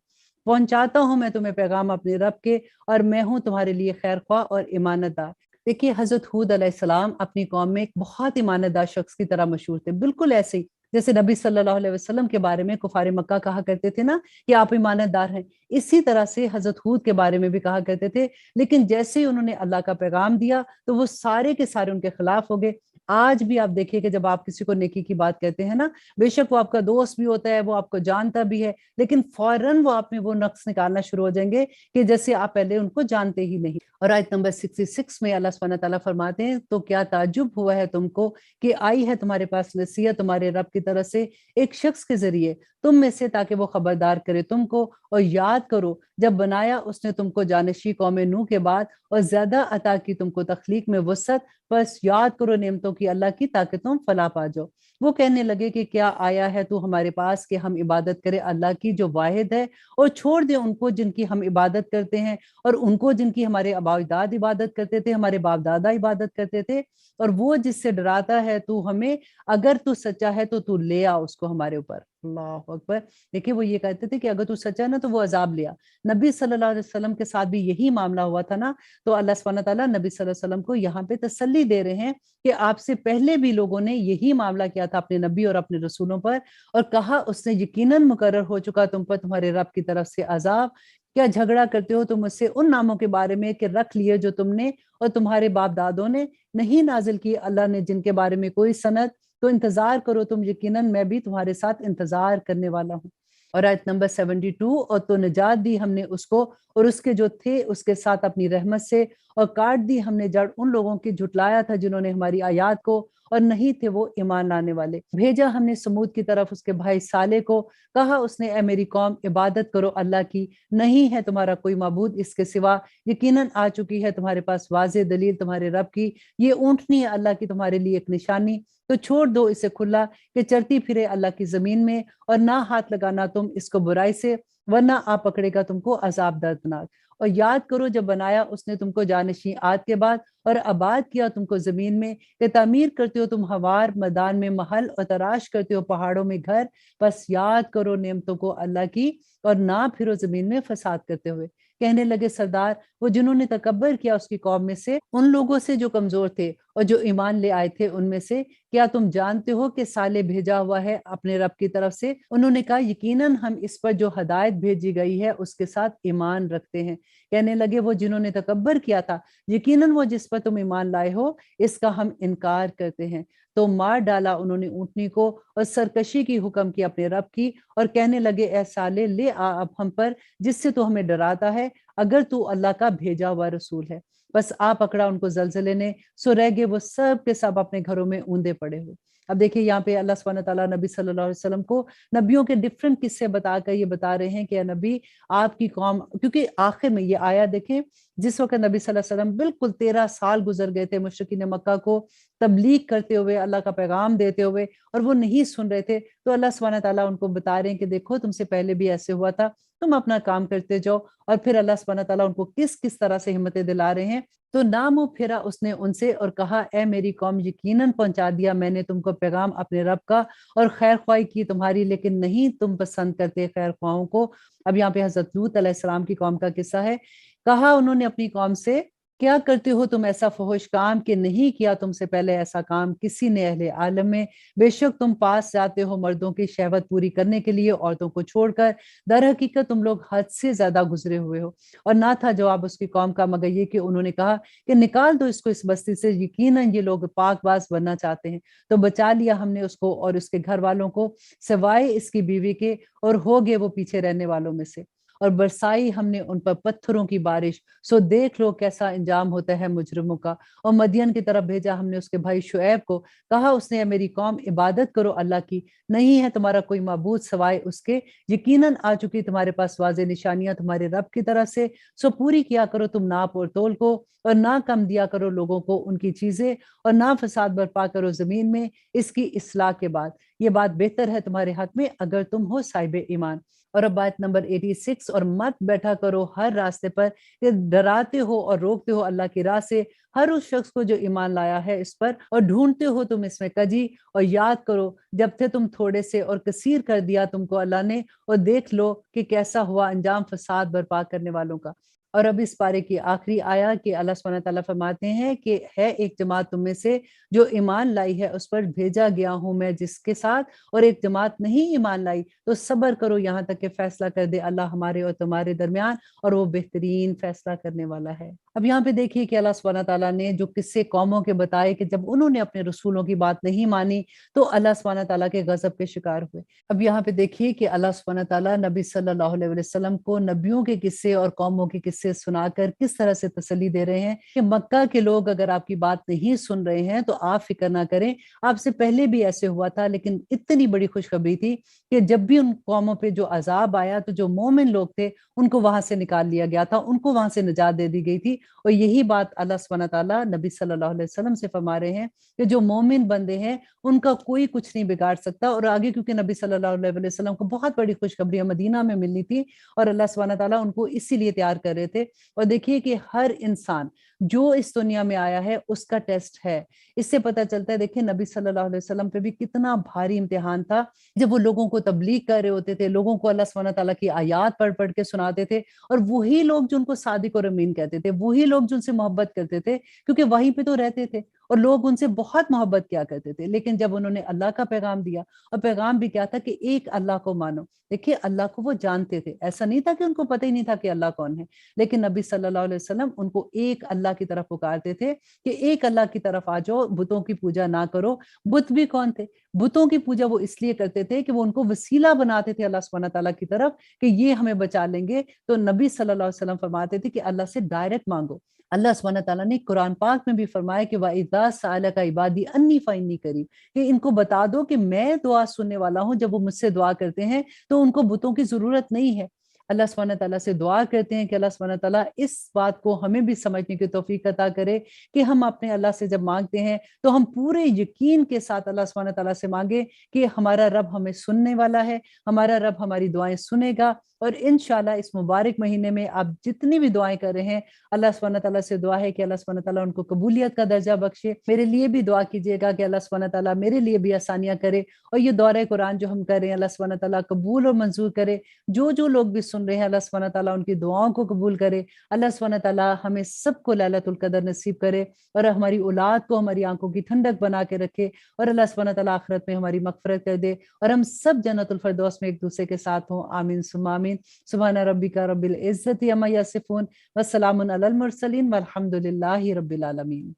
پہنچاتا ہوں میں تمہیں پیغام اپنے رب کے، اور میں ہوں تمہارے لیے خیر خواہ اور امانت دار۔ دیکھیے حضرت ہود علیہ السلام اپنی قوم میں ایک بہت امانت دار شخص کی طرح مشہور تھے، بالکل ایسے ہی جیسے نبی صلی اللہ علیہ وسلم کے بارے میں کفار مکہ کہا کرتے تھے نا کہ آپ امانت دار ہیں، اسی طرح سے حضرت ہود کے بارے میں بھی کہا کرتے تھے۔ لیکن جیسے ہی انہوں نے اللہ کا پیغام دیا تو وہ سارے کے سارے ان کے خلاف ہو گئے۔ آج بھی آپ دیکھیے کہ جب آپ کسی کو نیکی کی بات کہتے ہیں نا، بے شک وہ آپ کا دوست بھی ہوتا ہے، وہ آپ کو جانتا بھی ہے، لیکن فوراً وہ آپ میں وہ نقص نکالنا شروع ہو جائیں گے کہ جیسے آپ پہلے ان کو جانتے ہی نہیں۔ اور آیت نمبر 66 میں اللہ سبحانہ تعالیٰ فرماتے ہیں تو کیا تعجب ہوا ہے تم کو کہ آئی ہے تمہارے پاس نصیحت تمہارے رب کی طرف سے ایک شخص کے ذریعے تم میں سے، تاکہ وہ خبردار کرے تم کو، اور یاد کرو جب بنایا اس نے تم کو جانشی قوم نوح کے بعد، اور زیادہ عطا کی تم کو تخلیق میں وسعت، بس یاد کرو نعمتوں کی اللہ کی تاکہ تم فلاح پا جاؤ۔ وہ کہنے لگے کہ کیا آیا ہے تو ہمارے پاس کہ ہم عبادت کرے اللہ کی جو واحد ہے، اور چھوڑ دیں ان کو جن کی ہم عبادت کرتے ہیں، اور ان کو جن کی ہمارے آباء و اجداد عبادت کرتے تھے، ہمارے باپ دادا عبادت کرتے تھے، اور وہ جس سے ڈراتا ہے تو ہمیں، اگر تو سچا ہے تو لے آ اس کو ہمارے اوپر۔ اللہ اکبر۔ دیکھیے وہ یہ کہتے تھے کہ اگر تو سچا ہے نا تو وہ عذاب لیا۔ نبی صلی اللہ علیہ وسلم کے ساتھ بھی یہی معاملہ ہوا تھا نا، تو اللہ سبحانہ تعالیٰ نبی صلی اللہ علیہ وسلم کو یہاں پہ تسلی دے رہے ہیں کہ آپ سے پہلے بھی لوگوں نے یہی معاملہ کیا تھا اپنے نبی اور اپنے رسولوں پر، اور کہا اس نے یقیناً مقرر ہو چکا تم پر تمہارے رب کی طرف سے عذاب۔ کیا جھگڑا کرتے ہو تم مجھ سے ان ناموں کے بارے میں کہ رکھ لیے جو تم نے اور تمہارے باپ دادوں نے نہیں نازل کی اللہ نے جن کے بارے میں کوئی سند، تو انتظار کرو تم، یقیناً میں بھی تمہارے ساتھ انتظار کرنے والا ہوں۔ اور آیت نمبر 72، اور تو نجات دی ہم نے اس کو اور اس کے جو تھے اس کے ساتھ اپنی رحمت سے، اور کاٹ دی ہم نے جڑ ان لوگوں کی جھٹلایا تھا جنہوں نے ہماری آیات کو، اور نہیں تھے وہ ایمان لانے والے۔ بھیجا ہم نے سمود کی طرف اس کے بھائی صالح کو، کہا اس نے اے میری قوم عبادت کرو اللہ کی، نہیں ہے تمہارا کوئی معبود اس کے سوا، یقیناً آ چکی ہے تمہارے پاس واضح دلیل تمہارے رب کی، یہ اونٹنی ہے اللہ کی تمہارے لیے ایک نشانی، تو چھوڑ دو اسے کھلا کہ چلتی پھرے اللہ کی زمین میں، اور نہ ہاتھ لگانا تم اس کو برائی سے، ورنہ آ پکڑے گا تم کو عذاب دردناک۔ اور یاد کرو جب بنایا اس نے تم کو جانشین عاد کے بعد، اور آباد کیا تم کو زمین میں، کہ تعمیر کرتے ہو تم ہموار میدان میں محل، اور تراش کرتے ہو پہاڑوں میں گھر، بس یاد کرو نعمتوں کو اللہ کی، اور نہ پھرو زمین میں فساد کرتے ہوئے۔ کہنے لگے سردار وہ جنہوں نے تکبر کیا اس کی قوم میں سے ان لوگوں سے جو کمزور تھے، اور جو ईमान ले आए थे उनमें से क्या तुम जानते हो कि साले भेजा हुआ है अपने रब की तरफ से? उन्होंने कहा यकीनन हम इस पर जो हदायत भेजी गई है उसके साथ ईमान रखते हैं। कहने लगे वो जिन्होंने तकब्बर किया था, यकीनन वो जिस पर तुम ईमान लाए हो इसका हम इनकार करते हैं। तो मार डाला उन्होंने ऊँटनी को और सरकशी की हुक्म की अपने रब की और कहने लगे ए साले ले आ अब हम पर जिससे तू हमें डराता है, अगर तू अल्लाह का भेजा हुआ रसूल है। बस आ पकड़ा उनको ज़लज़ले ने, सो रह गए वो सब के सब अपने घरों में ऊँधे पड़े हुए। अब देखिए यहाँ पे अल्लाह सुब्हानहू व तआला नबी सल्लल्लाहु अलैहि वसल्लम को नबियों के डिफरेंट किस्से बताकर ये बता रहे हैं कि या नबी आपकी कौम, क्योंकि आखिर में ये आया देखें जिस वक्त नबी सल्लल्लाहु अलैहि वसल्लम बिल्कुल 13 साल गुजर गए थे मुशरिकीन मक्का को तबलीग करते हुए, अल्लाह का पैगाम देते हुए, और वो नहीं सुन रहे थे। तो अल्लाह सुब्हानहू व तआला उनको बता रहे हैं कि देखो तुमसे पहले भी ऐसे हुआ था, तुम अपना काम करते जाओ। और फिर अल्लाह सुब्हानहू व तआला उनको किस किस तरह से हिम्मतें दिला रहे हैं। तो ना मुँह फेरा उसने उनसे और कहा ए मेरी कौम यकीनन पहुंचा दिया मैंने तुमको पैगाम अपने रब का और खैर ख्वाही की तुम्हारी, लेकिन नहीं तुम पसंद करते खैर ख्वाहों को। अब यहाँ पे हजरत लूत अलैहिस्सलाम की कौम का किस्सा है। कहा उन्होंने अपनी कौम से क्या करते हो तुम ऐसा फहुश काम कि नहीं किया तुमसे पहले ऐसा काम किसी ने अहले आलम में। बेशक तुम पास जाते हो मर्दों की शहवत पूरी करने के लिए औरतों को छोड़कर, दर हकीकत तुम लोग हद से ज्यादा गुजरे हुए हो। और ना था जवाब उसकी कौम का मगर ये कि उन्होंने कहा कि निकाल दो इसको इस बस्ती से, यकीनन ये लोग पाकबाज बनना चाहते हैं। तो बचा लिया हमने उसको और उसके घर वालों को सिवाय इसकी बीवी के, और हो गए वो पीछे रहने वालों में से। और बरसाई हमने उन पर पत्थरों की बारिश, सो देख लो कैसा इंजाम होता है मुजरिमों का। और मदियन की तरफ भेजा हमने उसके भाई शुएब को, कहा उसने मेरी कौम इबादत करो अल्लाह की, नहीं है तुम्हारा कोई माबूद सवाए उसके, यकीनन आ चुकी तुम्हारे पास वाज़े निशानियां तुम्हारे रब की तरफ से, सो पूरी किया करो तुम नाप और तोल को, और ना कम दिया करो लोगों को उनकी चीजें, और ना फसाद बर्पा करो जमीन में इसकी इस्लाह के बाद। ये बात बेहतर है तुम्हारे हक में अगर तुम हो साहिब ईमान। और अब बात नंबर 86, और मत बैठा करो हर रास्ते पर कि डराते हो और रोकते हो अल्लाह की राह से हर उस शख्स को जो ईमान लाया है इस पर, और ढूंढते हो तुम इसमें कजी। और याद करो जब थे तुम थोड़े से और कसीर कर दिया तुमको अल्लाह ने, और देख लो कि कैसा हुआ अंजाम फसाद बर्पा करने वालों का। और अब इस पारे की आखिरी आया कि अल्लाह सुब्हानहू व तआला फरमाते हैं कि है एक जमात तुम में से जो ईमान लाई है उस पर भेजा गया हूं मैं जिसके साथ, और एक जमात नहीं ईमान लाई, तो सब्र करो यहाँ तक कि फैसला कर दे अल्लाह हमारे और तुम्हारे दरमियान, और वो बेहतरीन फैसला करने वाला है। अब यहाँ पे देखिए कि अल्लाह सुब्हानहू व तआला ने जो किस्से कौमों के बताए कि जब उन्होंने अपने रसूलों की बात नहीं मानी तो अल्लाह सुब्हानहू व तआला के गजब के शिकार हुए। अब यहाँ पे देखिए कि अल्लाह सुब्हानहू व तआला नबी सल्लल्लाहु अलैहि वसल्लम को नबियों के किस्से और कौमों के किस्से सुनाकर किस तरह से तसल्ली दे रहे हैं कि मक्का के लोग अगर आपकी बात नहीं सुन रहे हैं तो आप फिक्र ना करें, आपसे पहले भी ऐसे हुआ था। लेकिन इतनी बड़ी खुशखबरी थी कि जब भी उन कौमों पे जो अजाब आया तो जो मोमिन लोग थे उनको वहां से निकाल लिया गया था, उनको वहां से निजात दे दी गई थी। और यही बात अल्लाह सुब्हानहू व तआला नबी सल्लल्लाहु अलैहि वसल्लम से फरमा रहे हैं कि जो मोमिन बंदे हैं उनका कोई कुछ नहीं बिगाड़ सकता। और आगे क्योंकि नबी सल्लल्लाहु अलैहि वसल्लम को बहुत बड़ी खुशखबरी मदीना में मिलनी थी और अल्लाह सुब्हानहू व तआला उनको इसीलिए तैयार कर रहे थे। और देखिए कि हर इंसान जो इस दुनिया में आया है उसका टेस्ट है। इससे पता चलता है, देखिए नबी सल्लल्लाहु अलैहि वसल्लम पे भी कितना भारी इम्तिहान था जब वो लोगों को तबलीग कर रहे होते थे, लोगों को अल्लाह सुब्हानहू व तआला की आयात पढ़ पढ़ के सुनाते थे। और वही लोग जो उनको सादिक और अमीन कहते थे, वही लोग जो उनसे मोहब्बत करते थे, क्योंकि वहीं पे तो रहते थे और लोग उनसे बहुत मोहब्बत किया करते थे। लेकिन जब उन्होंने अल्लाह का पैगाम दिया, और पैगाम भी क्या था कि एक अल्लाह को मानो। देखिए अल्लाह को वो जानते थे, ऐसा नहीं था कि उनको पता ही नहीं था कि अल्लाह कौन है। लेकिन नबी सल्लल्लाहु अलैहि वसल्लम उनको एक अल्लाह की तरफ पुकारते थे कि एक अल्लाह की तरफ आ जाओ, बुतों की पूजा ना करो। बुत भी कौन थे? बुतों की पूजा वो इसलिए करते थे कि वो उनको वसीला बनाते थे अल्लाह सुब्हानहू व तआला की तरफ कि ये हमें बचा लेंगे। तो नबी सल्लल्लाहु अलैहि वसल्लम फरमाते थे कि अल्लाह से डायरेक्ट मांगो। अल्लाह सुब्हानहू व तआला ने कुरान पाक में भी फरमाया कि वाइदा सालका इबादी अन्नी फइन्नी करीब, कि इनको बता दो कि मैं दुआ सुनने वाला हूं। जब वो मुझसे दुआ करते हैं तो उनको बुतों की जरूरत नहीं है। अल्लाह सुब्हानहू व तआला से दुआ करते हैं कि अल्लाह सुब्हानहू व तआला इस बात को हमें भी समझने की तौफीक अता करे कि हम अपने अल्लाह से जब मांगते हैं तो हम पूरे यकीन के साथ अल्लाह सुब्हानहू व तआला से मांगे कि हमारा रब हमें सुनने वाला है, हमारा रब हमारी दुआएं सुनेगा। और इंशाल्लाह इस मुबारक महीने में आप जितनी भी दुआएं कर रहे हैं, अल्लाह सुब्हानहू व तआला से दुआ है कि अल्लाह सुब्हानहू व तआला उनको कबूलियत का दर्जा बख्शे। मेरे लिए भी दुआ कीजिएगा कि अल्लाह सुब्हानहू व तआला मेरे लिए भी आसानियां करे, और ये दौरे कुरान जो हम कर रहे हैं अल्लाह सुब्हानहू व तआला कबूल और मंजूर करे। जो जो लोग भी सुन سن رہے ہیں اللہ سبحانہ تعالیٰ ان کی دعاؤں کو قبول کرے، اللہ سبحانہ تعالیٰ ہمیں سب کو لیلۃ القدر نصیب کرے اور ہماری اولاد کو ہماری آنکھوں کی ٹھنڈک بنا کے رکھے، اور اللہ سبحانہ تعالیٰ آخرت میں ہماری مغفرت کر دے اور ہم سب جنت الفردوس میں ایک دوسرے کے ساتھ ہوں، آمین ثم آمین۔ سبحان ربک رب العزت عما یصفون وسلام علی المرسلین والحمد للہ رب العالمین۔